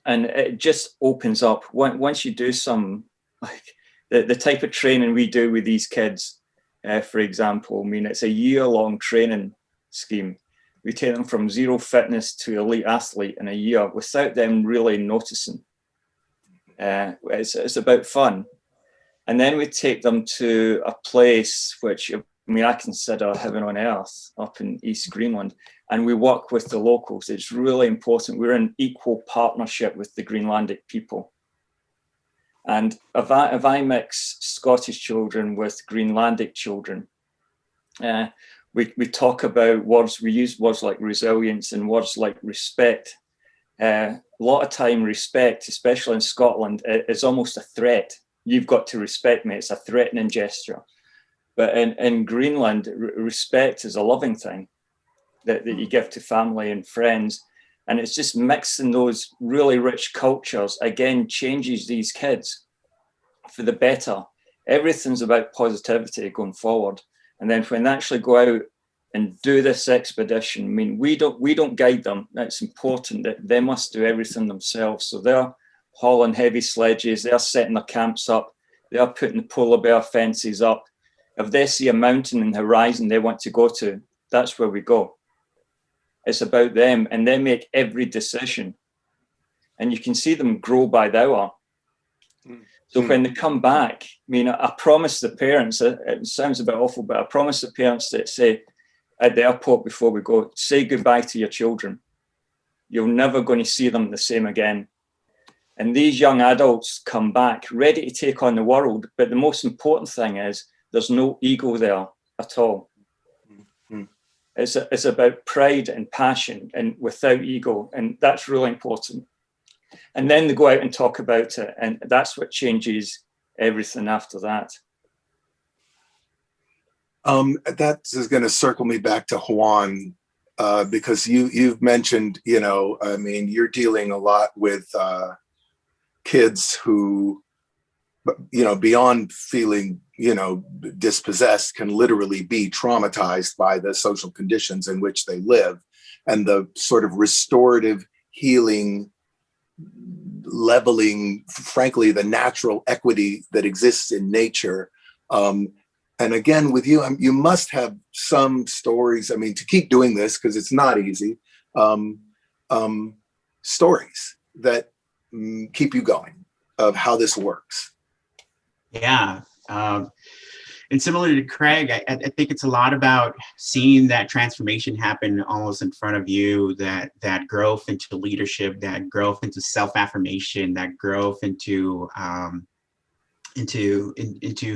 And it just opens up, once you do some, like the type of training we do with these kids, for example, I mean, it's a year-long training scheme. We take them from zero fitness to elite athlete in a year without them really noticing. It's about fun. And then we take them to a place which, I mean, I consider heaven on earth up in East Greenland, and we work with the locals. It's really important. We're in equal partnership with the Greenlandic people. And if I mix Scottish children with Greenlandic children, we talk about words, we use words like resilience and words like respect. A lot of time respect, especially in Scotland, is almost a threat. You've got to respect me. It's a threatening gesture. But in Greenland, respect is a loving thing that you give to family and friends. And it's just mixing those really rich cultures, again, changes these kids for the better. Everything's about positivity going forward. And then when they actually go out and do this expedition, I mean, we don't guide them. It's important that they must do everything themselves. So they're hauling heavy sledges, they're setting their camps up, they're putting the polar bear fences up. If they see a mountain in the horizon they want to go to, that's where we go. It's about them, and they make every decision. And you can see them grow by the hour. So when they come back, I mean, I promise the parents, it sounds a bit awful, but I promise the parents that say at the airport before we go, say goodbye to your children. You're never going to see them the same again. And these young adults come back ready to take on the world. But the most important thing is there's no ego there at all. It's about pride and passion and without ego. And that's really important. And then they go out and talk about it. And that's what changes everything after that. That is going to circle me back to Juan, because you've mentioned, I mean, you're dealing a lot with kids who, beyond feeling, dispossessed, can literally be traumatized by the social conditions in which they live, and the sort of restorative healing, leveling, frankly, the natural equity that exists in nature. And again, with you, you must have some stories. I mean, to keep doing this, because it's not easy, stories that keep you going of how this works. Yeah. And similar to Craig, I think it's a lot about seeing that transformation happen almost in front of you, that growth into leadership, that growth into self-affirmation, that growth into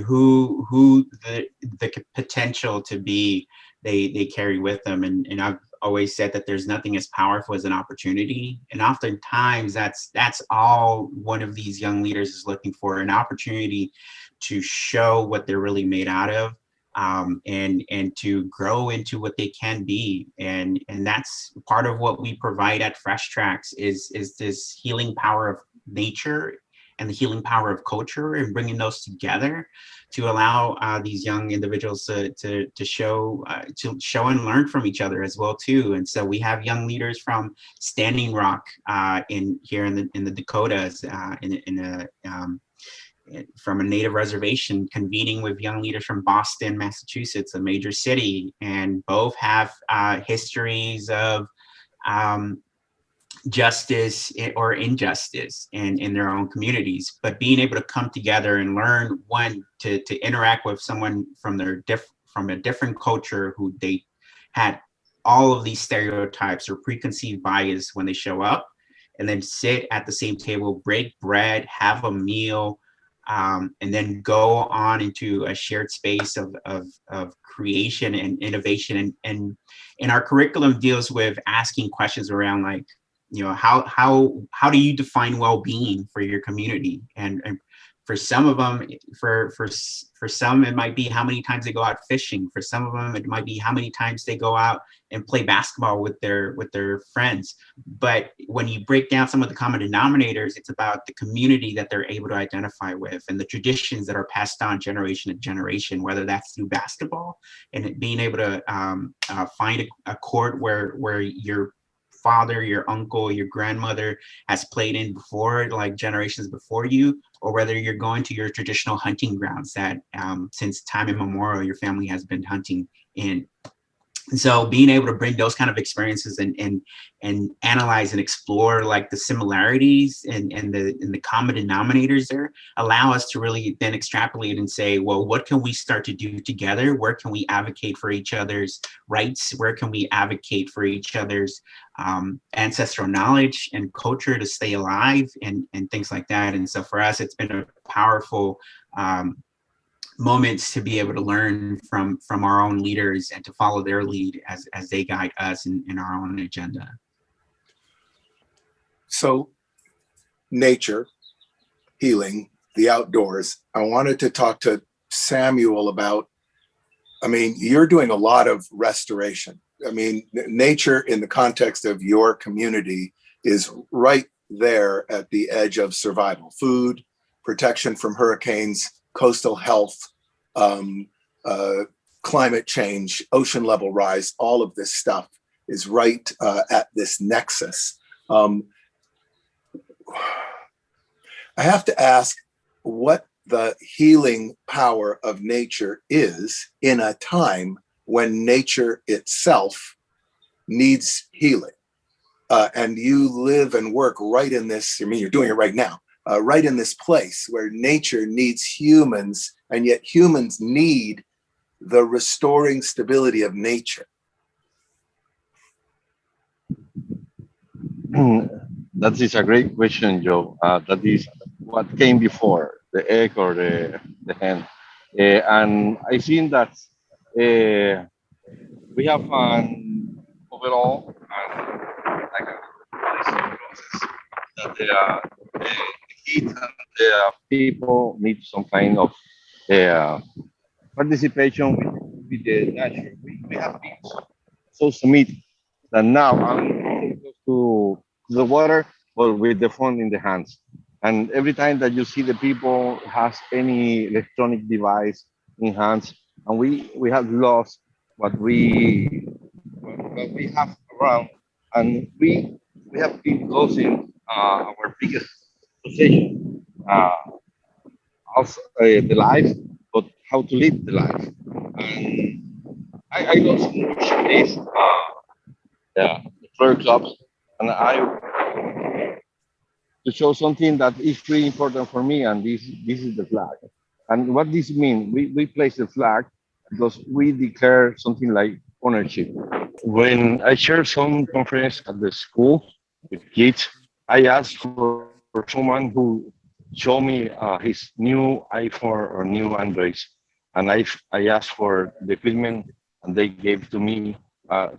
who the potential to be they carry with them. And I've always said that there's nothing as powerful as an opportunity. And oftentimes that's all one of these young leaders is looking for, an opportunity to show what they're really made out of, and to grow into what they can be. And that's part of what we provide at Fresh Tracks is this healing power of nature and the healing power of culture, and bringing those together to allow these young individuals to show and learn from each other as well too. And so we have young leaders from Standing Rock here in the Dakotas, from a native reservation, convening with young leaders from Boston, Massachusetts, a major city, and both have histories of justice or injustice in their own communities, but being able to come together and learn, one, to interact with someone from a different culture who they had all of these stereotypes or preconceived bias when they show up, and then sit at the same table, break bread, have a meal, and then go on into a shared space of creation and innovation. And our curriculum deals with asking questions around, like, how do you define well-being for your community? And for some of them, for some, it might be how many times they go out fishing. For some of them, it might be how many times they go out and play basketball with their friends. But when you break down some of the common denominators, it's about the community that they're able to identify with and the traditions that are passed down generation to generation, whether that's through basketball and being able to find a court where your father, your uncle, your grandmother has played in before, like generations before you, or whether you're going to your traditional hunting grounds that since time immemorial, your family has been hunting in. And so being able to bring those kind of experiences and analyze and explore like the similarities and the common denominators there allow us to really then extrapolate and say, well, what can we start to do together? Where can we advocate for each other's rights? Where can we advocate for each other's ancestral knowledge and culture to stay alive and things like that? And so for us, it's been a powerful moments to be able to learn from our own leaders and to follow their lead as they guide us in our own agenda. So nature, healing, the outdoors. I wanted to talk to Samuel about, I mean, you're doing a lot of restoration. I mean, nature in the context of your community is right there at the edge of survival. Food, protection from hurricanes, coastal health, climate change, ocean level rise, all of this stuff is right at this nexus. I have to ask what the healing power of nature is in a time when nature itself needs healing. And you live and work right in this, I mean, you're doing it right now, right in this place where nature needs humans, and yet humans need the restoring stability of nature. That is a great question, Joe. That is what came before, the egg or the hen. And I think that we have an overall like a process that the heat and the people need some kind of participation with the nature. We have been so submitted that now I'm close to the water, but with the phone in the hands. And every time that you see the people has any electronic device in hands, and we have lost what we have around, and we have been losing our biggest possession, also the life, but how to live the life. And I lost this the prayer clubs, and to show something that is really important for me, and this is the flag. And what this means, we place the flag because we declare something like ownership. When I share some conference at the school with kids, I ask for someone who show me his new iPhone or new Androids, and I asked for the equipment, and they gave to me,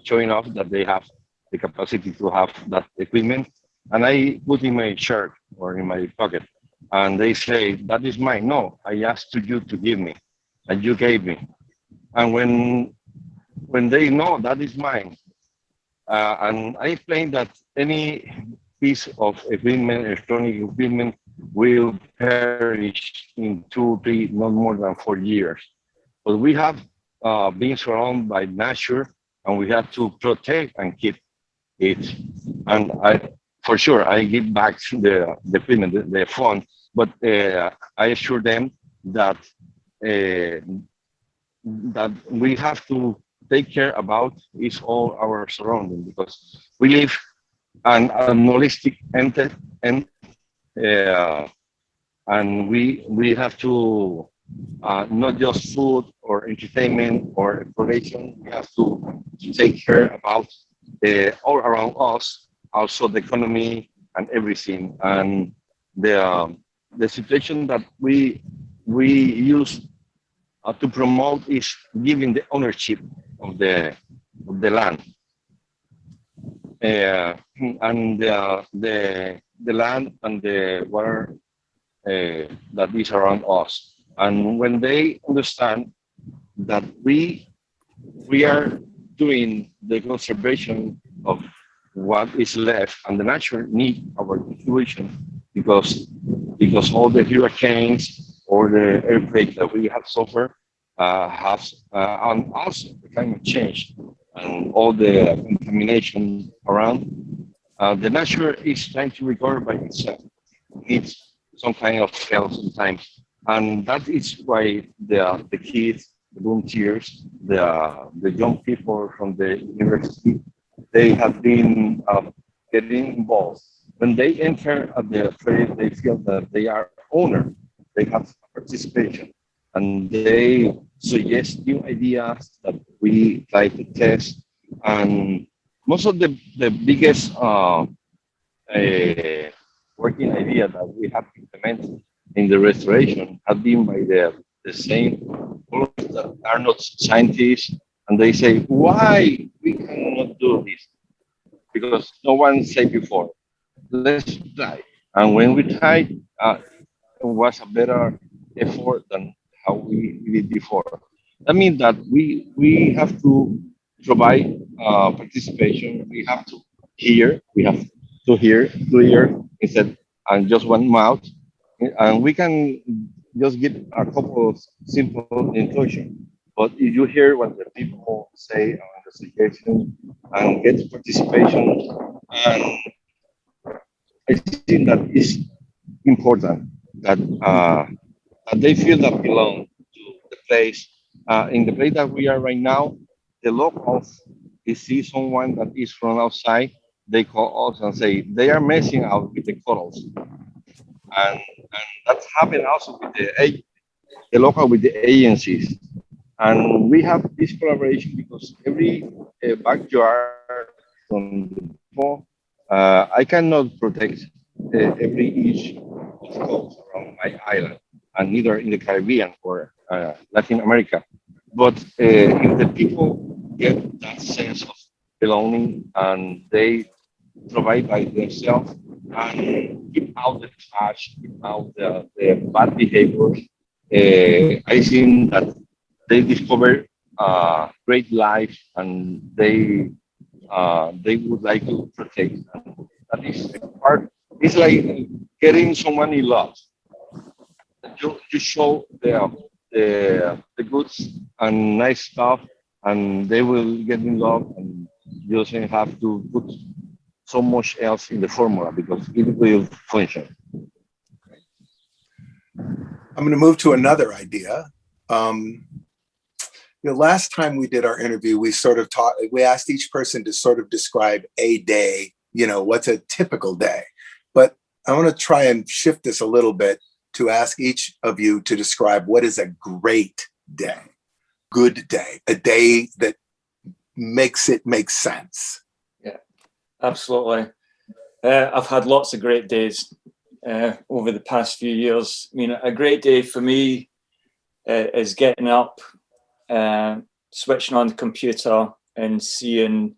showing off that they have the capacity to have that equipment, and I put in my shirt or in my pocket, and they say, that is mine. No, I asked you to give me, and you gave me. And when they know that is mine, and I explain that any piece of equipment, electronic equipment, will perish in 2, 3, not more than 4 years. But we have been surrounded by nature, and we have to protect and keep it. And for sure, I give back the equipment, the phone, but I assure them that that we have to take care about is all our surrounding, because we live an holistic entity, and we have to not just food or entertainment or exploration. We have to take care about all around us, also the economy and everything. And the situation that we use to promote is giving the ownership of the land. and the land and the water that is around us. And when they understand that we are doing the conservation of what is left and the nature need our contribution because all the hurricanes or the earthquake that we have suffered and also the climate change and all the contamination around, the nature is trying to recover by itself. It needs some kind of help sometimes. And that is why the kids, the volunteers, the young people from the university, they have been getting involved. When they enter at the fair, they feel that they are owner. They have participation, and they suggest new ideas that we try to test. And most of the biggest working idea that we have implemented in the restoration have been by the same people that are not scientists, and they say, why we cannot do this? Because no one said before. Let's try. And when we tried, it was a better effort than how we did before. That means that we have to provide participation. We have to hear. We have to hear instead and just one mouth. And we can just give a couple of simple instructions. But if you hear what the people say on the suggestion and get participation, and I think that is important that they feel that belong to the place. In the place that we are right now, the locals, they see someone that is from outside, they call us and say they are messing out with the corals, and that's happened also with the local with the agencies. And we have this collaboration because every backyard from the people, I cannot protect every inch of coast around my island, and neither in the Caribbean or Latin America. But if the people get that sense of belonging and they provide by themselves and keep out the trash, keep out the bad behaviors, I think that they discover great life and they would like to protect. And that is part. It's like getting someone in love. You show the goods and nice stuff, and they will get in love, and you doesn't have to put so much else in the formula because it will function. I'm going to move to another idea. Last time we did our interview, we we asked each person to sort of describe a day, what's a typical day. But I want to try and shift this a little bit to ask each of you to describe what is a great day, good day, a day that makes it make sense. Yeah, absolutely. I've had lots of great days over the past few years. I mean, a great day for me is getting up, switching on the computer and seeing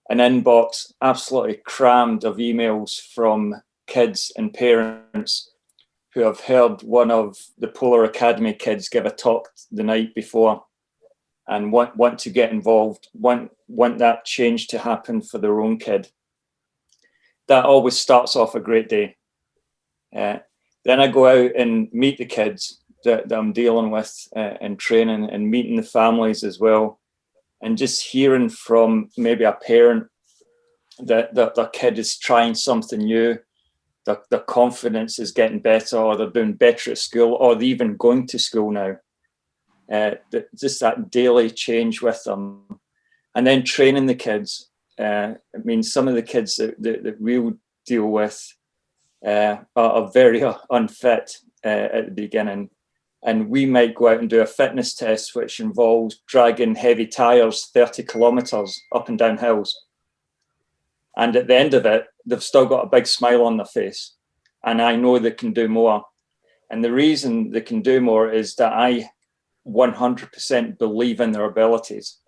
an inbox absolutely crammed of emails from kids and parents who have heard one of the Polar Academy kids give a talk the night before and want to get involved, want that change to happen for their own kid. That always starts off a great day. Then I go out and meet the kids that I'm dealing with and training, and meeting the families as well, and just hearing from maybe a parent that their kid is trying something new, their confidence is getting better, or they're doing better at school, or they're even going to school now. Just that daily change with them. And then training the kids. I mean, some of the kids that we'll deal with are very unfit at the beginning. And we might go out and do a fitness test, which involves dragging heavy tires 30 kilometers up and down hills. And at the end of it, they've still got a big smile on their face. And I know they can do more. And the reason they can do more is that I 100% believe in their abilities.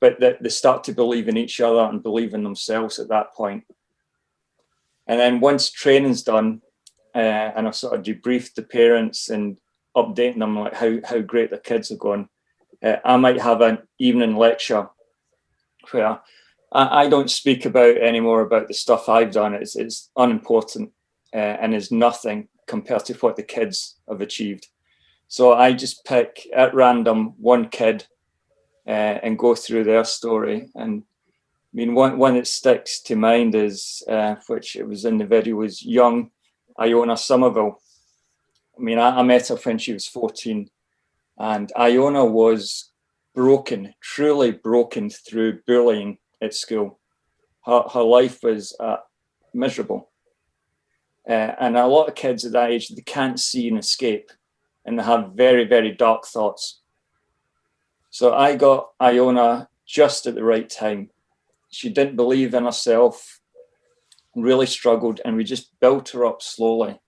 but they start to believe in each other and believe in themselves at that point. And then once training's done, and I've sort of debriefed the parents and updating them like how great the kids are going, I might have an evening lecture where I don't speak about anymore about the stuff I've done. It's unimportant and is nothing compared to what the kids have achieved. So I just pick at random one kid and go through their story. And I mean, one that sticks to mind is, which it was in the video, was young Iona Somerville. I mean, I met her when she was 14, and Iona was broken, truly broken through bullying at school. Her life was miserable. And a lot of kids at that age, they can't see an escape, and they have very, very dark thoughts. So I got Iona just at the right time. She didn't believe in herself, really struggled, and we just built her up slowly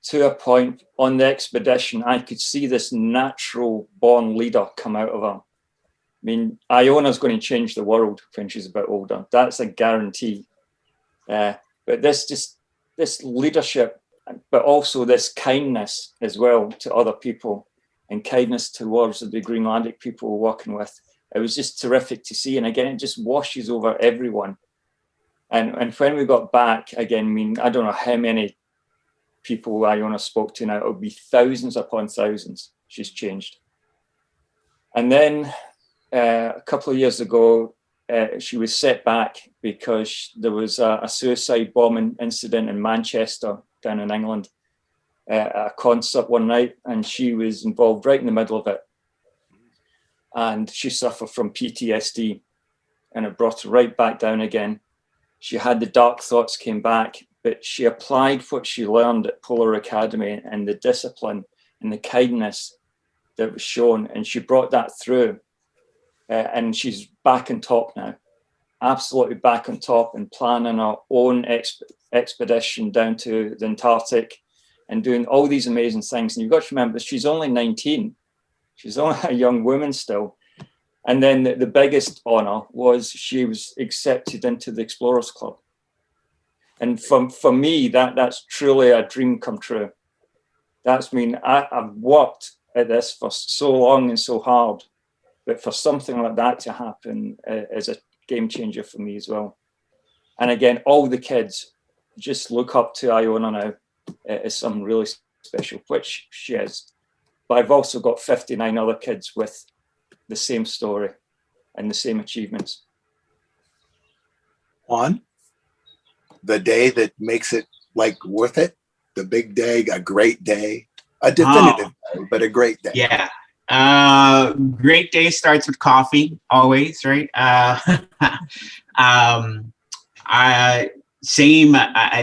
to a point on the expedition. I could see this natural born leader come out of her. I mean, Iona's going to change the world when she's a bit older. That's a guarantee. But this leadership, but also this kindness as well to other people, and kindness towards the Greenlandic people we're working with. It was just terrific to see. And again, it just washes over everyone. And when we got back, again, I mean, I don't know how many people Iona spoke to now. It would be thousands upon thousands. She's changed. And then a couple of years ago, she was set back because there was a suicide bombing incident in Manchester, down in England, at a concert one night, and she was involved right in the middle of it. And she suffered from PTSD, and it brought her right back down again. She had the dark thoughts came back, but she applied what she learned at Polar Academy and the discipline and the kindness that was shown, and she brought that through. And she's back on top now, absolutely back on top, and planning her own expedition down to the Antarctic and doing all these amazing things. And you've got to remember, she's only 19. She's only a young woman still. And then the biggest honor was she was accepted into the Explorers Club. And for me, that's truly a dream come true. That's mean I've worked at this for so long and so hard, but for something like that to happen is a game changer for me as well. And again, all the kids just look up to Iona now as something really special, which she is. But I've also got 59 other kids with the same story and the same achievements. On the day that makes it like worth it, the big day, a great day, a definitive day, but a great day. Yeah. Great day starts with coffee, always, right? I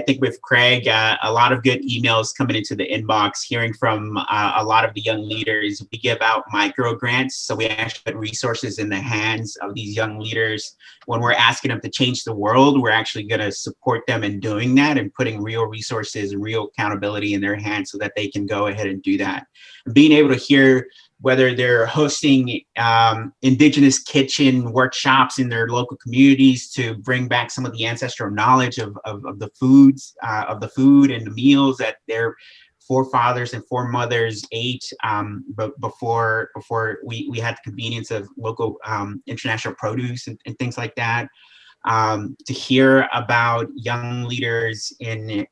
think with Craig, a lot of good emails coming into the inbox, hearing from a lot of the young leaders. We give out micro grants, so we actually put resources in the hands of these young leaders. When we're asking them to change the world, we're actually going to support them in doing that and putting real resources and real accountability in their hands so that they can go ahead and do that. Being able to hear whether they're hosting indigenous kitchen workshops in their local communities to bring back some of the ancestral knowledge of the foods, of the food and the meals that their forefathers and foremothers ate before we had the convenience of local international produce and things like that. To hear about young leaders in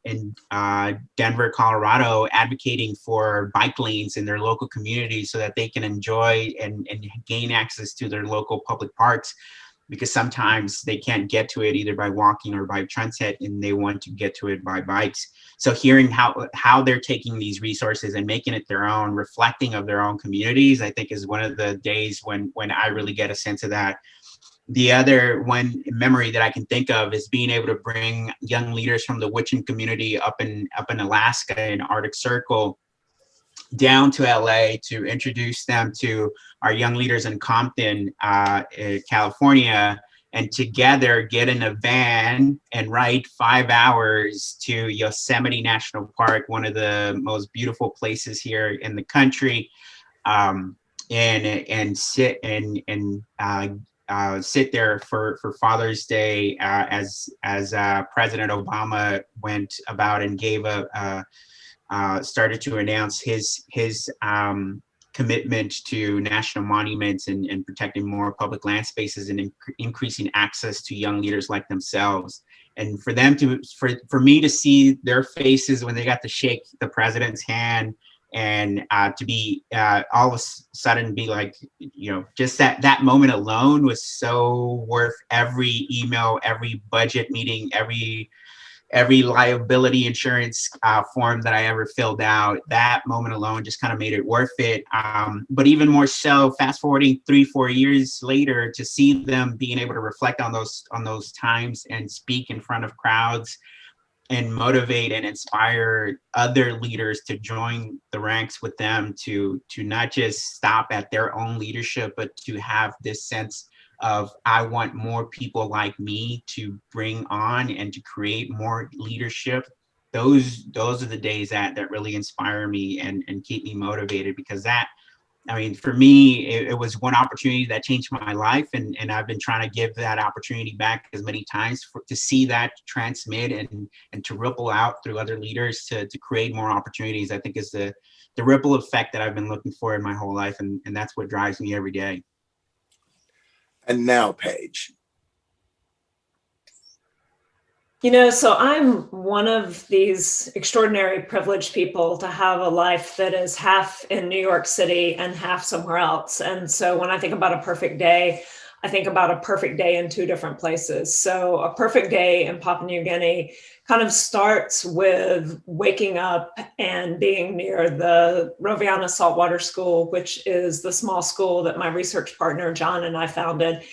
Denver, Colorado, advocating for bike lanes in their local communities so that they can enjoy and gain access to their local public parks, because sometimes they can't get to it either by walking or by transit, and they want to get to it by bikes. So hearing how they're taking these resources and making it their own, reflecting of their own communities, I think is one of the days when I really get a sense of that. The other one memory that I can think of is being able to bring young leaders from the Wiccan community up in Alaska in Arctic Circle down to LA to introduce them to our young leaders in Compton, California, and together get in a van and ride 5 hours to Yosemite National Park, one of the most beautiful places here in the country, and sit and sit there for Father's Day as President Obama went about and gave started to announce his commitment to national monuments and protecting more public land spaces and increasing access to young leaders like themselves. And for them for me to see their faces when they got to shake the president's hand, and to be all of a sudden be like, just that moment alone was so worth every email, every budget meeting, every liability insurance form that I ever filled out. That moment alone just kind of made it worth it. But even more so, fast forwarding 3-4 years later, to see them being able to reflect on those times and speak in front of crowds and motivate and inspire other leaders to join the ranks with them, to not just stop at their own leadership, but to have this sense of, I want more people like me to bring on and to create more leadership. Those are the days that really inspire me and keep me motivated, because for me, it was one opportunity that changed my life, and I've been trying to give that opportunity back as many times to see that transmit and to ripple out through other leaders to create more opportunities. I think is the ripple effect that I've been looking for in my whole life, and that's what drives me every day. And now, Paige. So I'm one of these extraordinary privileged people to have a life that is half in New York City and half somewhere else. And so when I think about a perfect day, I think about a perfect day in two different places. So a perfect day in Papua New Guinea kind of starts with waking up and being near the Roviana Saltwater School, which is the small school that my research partner, John, and I founded,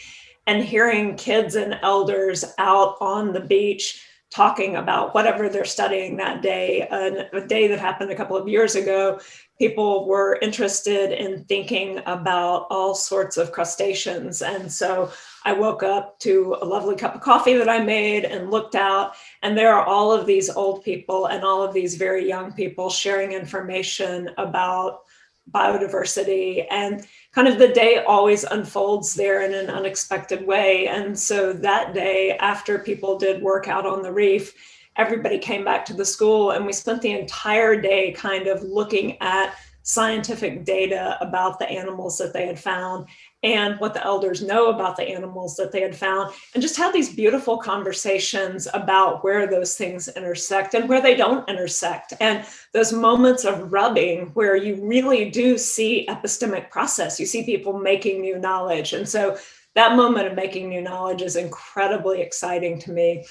and hearing kids and elders out on the beach talking about whatever they're studying that day. A day that happened a couple of years ago, people were interested in thinking about all sorts of crustaceans. And so I woke up to a lovely cup of coffee that I made and looked out, and there are all of these old people and all of these very young people sharing information about biodiversity, and kind of the day always unfolds there in an unexpected way. And so that day, after people did work out on the reef, everybody came back to the school, and we spent the entire day kind of looking at scientific data about the animals that they had found and what the elders know about the animals that they had found, and just had these beautiful conversations about where those things intersect and where they don't intersect, and those moments of rubbing where you really do see epistemic process. You see people making new knowledge. And so that moment of making new knowledge is incredibly exciting to me.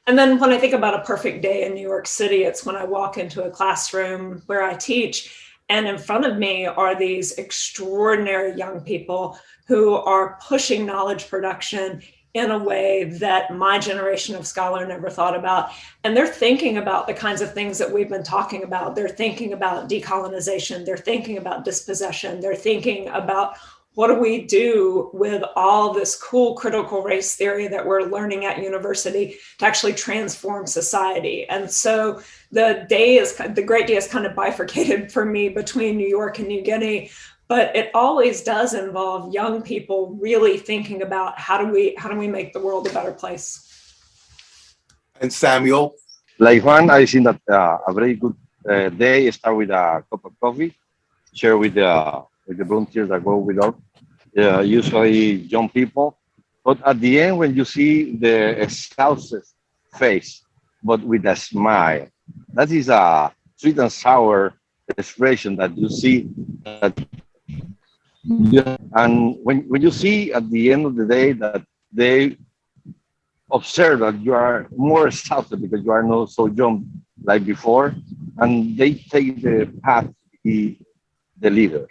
And then when I think about a perfect day in New York City, it's when I walk into a classroom where I teach, and in front of me are these extraordinary young people who are pushing knowledge production in a way that my generation of scholar never thought about. And they're thinking about the kinds of things that we've been talking about. They're thinking about decolonization. They're thinking about dispossession. They're thinking about, what do we do with all this cool critical race theory that we're learning at university to actually transform society? And so the great day is kind of bifurcated for me between New York and New Guinea, but it always does involve young people really thinking about how do we make the world a better place. And Samuel? Like Juan, I think that a very good day start with a cup of coffee, share with the volunteers that go with us, usually young people. But at the end, when you see the exhausted face, but with a smile, that is a sweet and sour expression that you see. And when you see at the end of the day that they observe that you are more exhausted because you are not so young like before, and they take the path to be the leaders.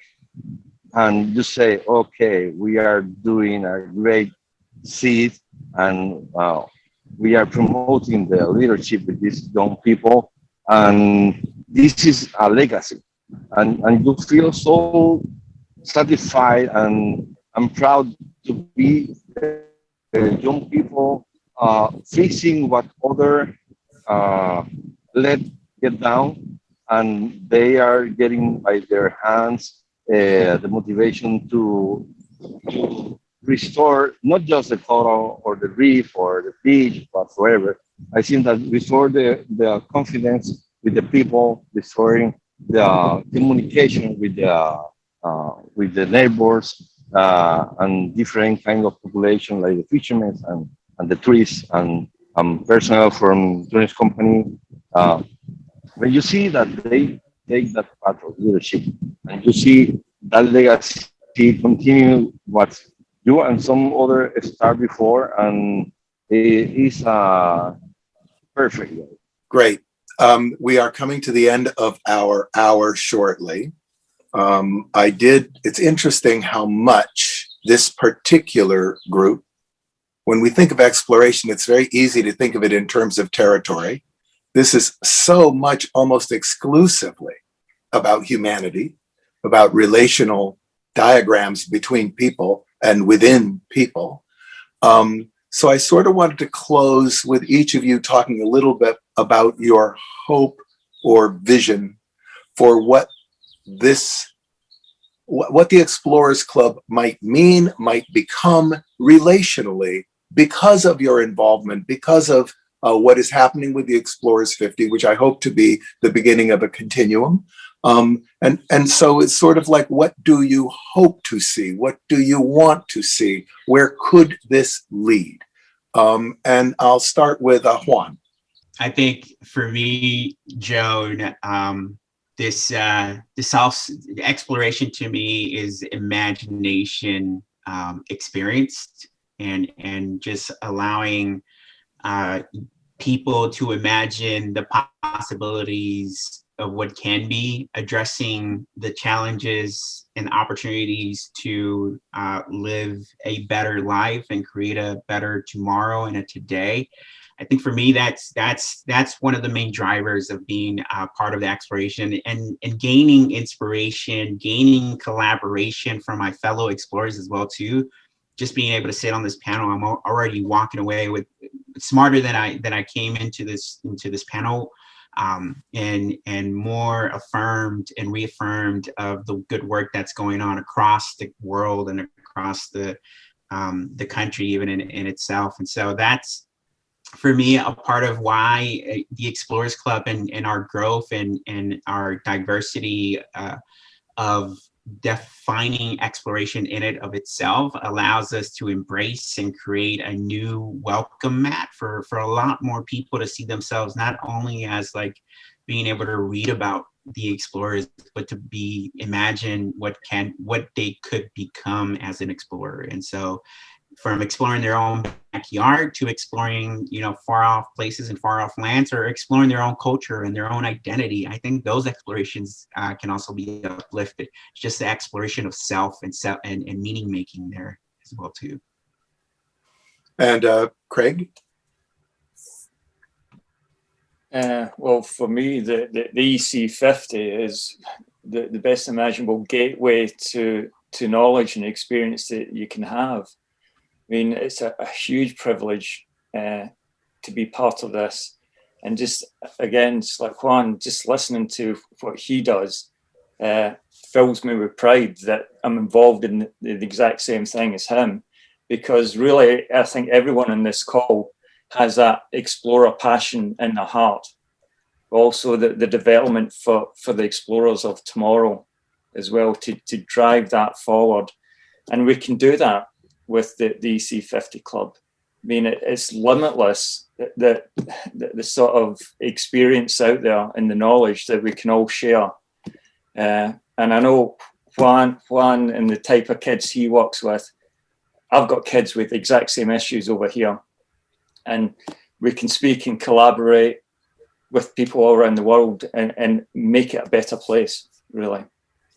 And you say, okay, we are doing a great seed, and we are promoting the leadership with these young people, and this is a legacy. And you feel so satisfied and proud to be young people fixing what other let get down, and they are getting by their hands the motivation to restore not just the coral or the reef or the beach whatsoever. I think that restore the confidence with the people, restoring the communication with the neighbors and different kind of population like the fishermen and the trees and personnel from tourist company. When you see that they take that path of leadership and you see that legacy continue what you and some other start before, and it is perfect. Great. We are coming to the end of our hour shortly. It's interesting how much this particular group, when we think of exploration, it's very easy to think of it in terms of territory. This is so much almost exclusively about humanity, about relational diagrams between people and within people. So I sort of wanted to close with each of you talking a little bit about your hope or vision for what the Explorers Club might mean, might become relationally because of your involvement, because of what is happening with the Explorers 50, which I hope to be the beginning of a continuum. And so it's sort of like, what do you hope to see? What do you want to see? Where could this lead? And I'll start with Juan. I think for me, Joan, this exploration to me is imagination experienced, and just allowing people to imagine the possibilities of what can be, addressing the challenges and opportunities to live a better life and create a better tomorrow and a today. I think for me, that's one of the main drivers of being part of the exploration, and gaining inspiration, gaining collaboration from my fellow explorers as well too. Just being able to sit on this panel, I'm already walking away with smarter than I came into this panel, and more affirmed and reaffirmed of the good work that's going on across the world and across the country, even in itself. And so that's, for me, a part of why the Explorers Club and our growth and our diversity of defining exploration in it of itself allows us to embrace and create a new welcome mat for a lot more people to see themselves not only as like being able to read about the explorers, but to imagine what they could become as an explorer. And so from exploring their own backyard to exploring, far off places and far off lands, or exploring their own culture and their own identity, I think those explorations can also be uplifted. It's just the exploration of self and meaning making there as well too. And Craig? Well, for me, the EC50 is the best imaginable gateway to knowledge and experience that you can have. I mean, it's a huge privilege to be part of this. And just, again, just like Juan, just listening to what he does fills me with pride that I'm involved in the exact same thing as him. Because really, I think everyone in this call has that explorer passion in their heart. Also, the development for the explorers of tomorrow as well, to drive that forward. And we can do that with the EC50 Club. I mean, it's limitless, the sort of experience out there and the knowledge that we can all share. And I know Juan and the type of kids he works with, I've got kids with the exact same issues over here. And we can speak and collaborate with people all around the world and make it a better place, really.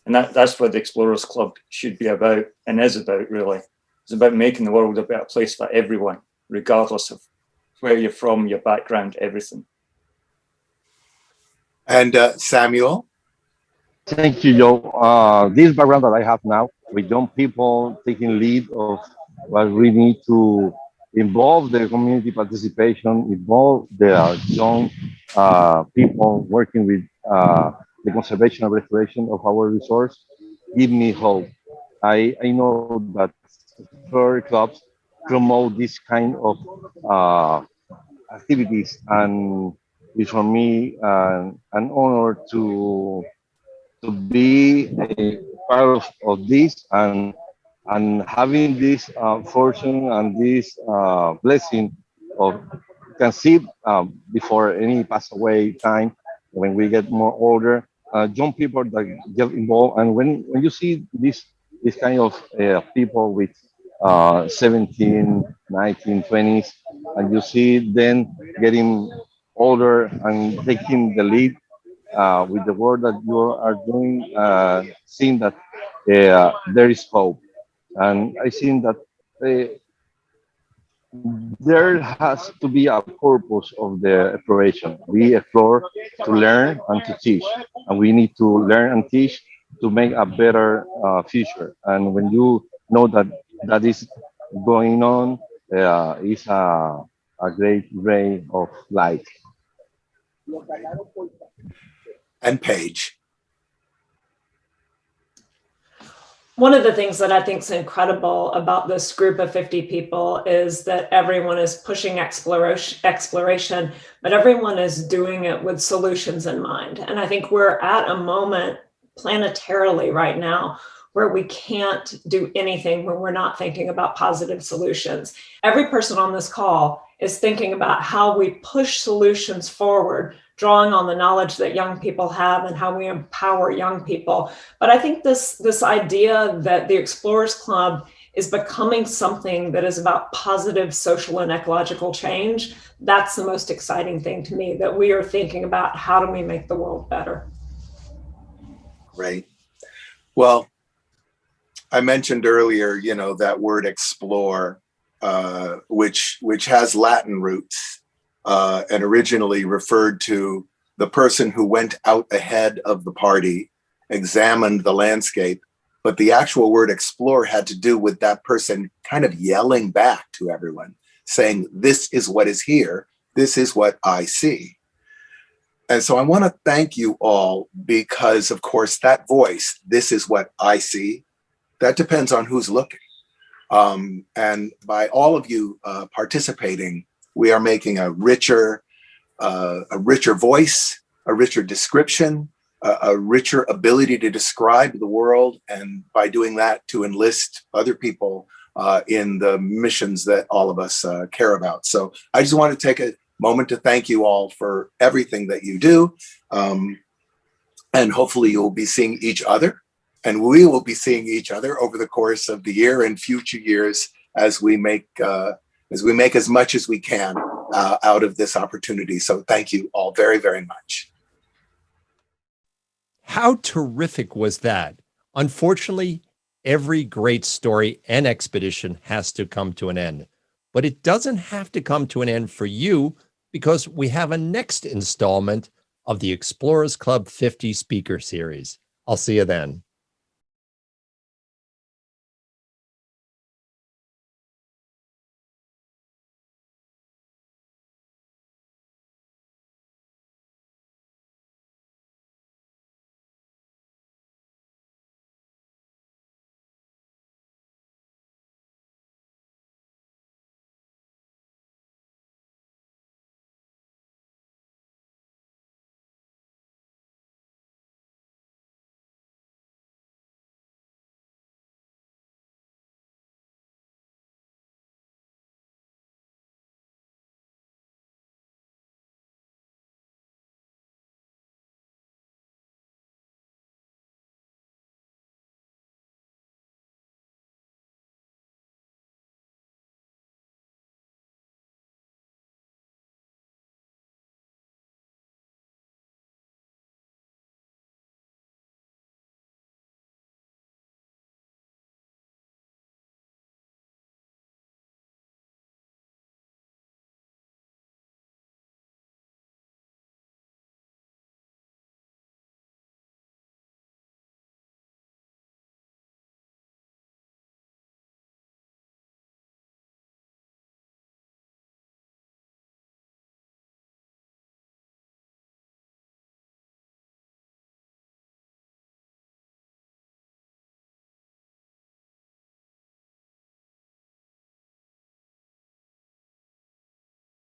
And that's what the Explorers Club should be about and is about, really. It's about making the world a better place for everyone, regardless of where you're from, your background, everything. And Samuel? Thank you, Joe. This background that I have now, with young people taking lead of what we need to involve the community participation, involve the young people working with the conservation and restoration of our resource, give me hope. I know that Explorer clubs promote this kind of activities, and it's for me an honor to be a part of this, and having this fortune and this blessing of can see before any pass away time when we get more older, young people that get involved, and when you see this kind of people with 17, 19, 20s, and you see them getting older and taking the lead with the work that you are doing, seeing that there is hope. And I think that there has to be a purpose of the exploration. We explore to learn and to teach, and we need to learn and teach to make a better future. And when you know that that is going on, it's a great ray of light. And Paige. One of the things that I think is incredible about this group of 50 people is that everyone is pushing exploration, but everyone is doing it with solutions in mind. And I think we're at a moment planetarily right now where we can't do anything when we're not thinking about positive solutions. Every person on this call is thinking about how we push solutions forward, drawing on the knowledge that young people have and how we empower young people. But I think this idea that the Explorers Club is becoming something that is about positive social and ecological change, that's the most exciting thing to me, that we are thinking about how do we make the world better. Great. Well, I mentioned earlier, that word explore, which has Latin roots. And originally referred to the person who went out ahead of the party, examined the landscape, but the actual word explore had to do with that person kind of yelling back to everyone, saying, this is what is here, this is what I see. And so I want to thank you all because, of course, that voice, this is what I see, that depends on who's looking. And by all of you participating, we are making a richer voice, a richer description, a richer ability to describe the world, and by doing that, to enlist other people in the missions that all of us care about. So I just want to take a moment to thank you all for everything that you do, and hopefully you'll be seeing each other, and we will be seeing each other over the course of the year and future years as we make as much as we can out of this opportunity. So thank you all very, very much. How terrific was that? Unfortunately, every great story and expedition has to come to an end, but it doesn't have to come to an end for you, because we have a next installment of the Explorers Club 50 speaker series. I'll see you then.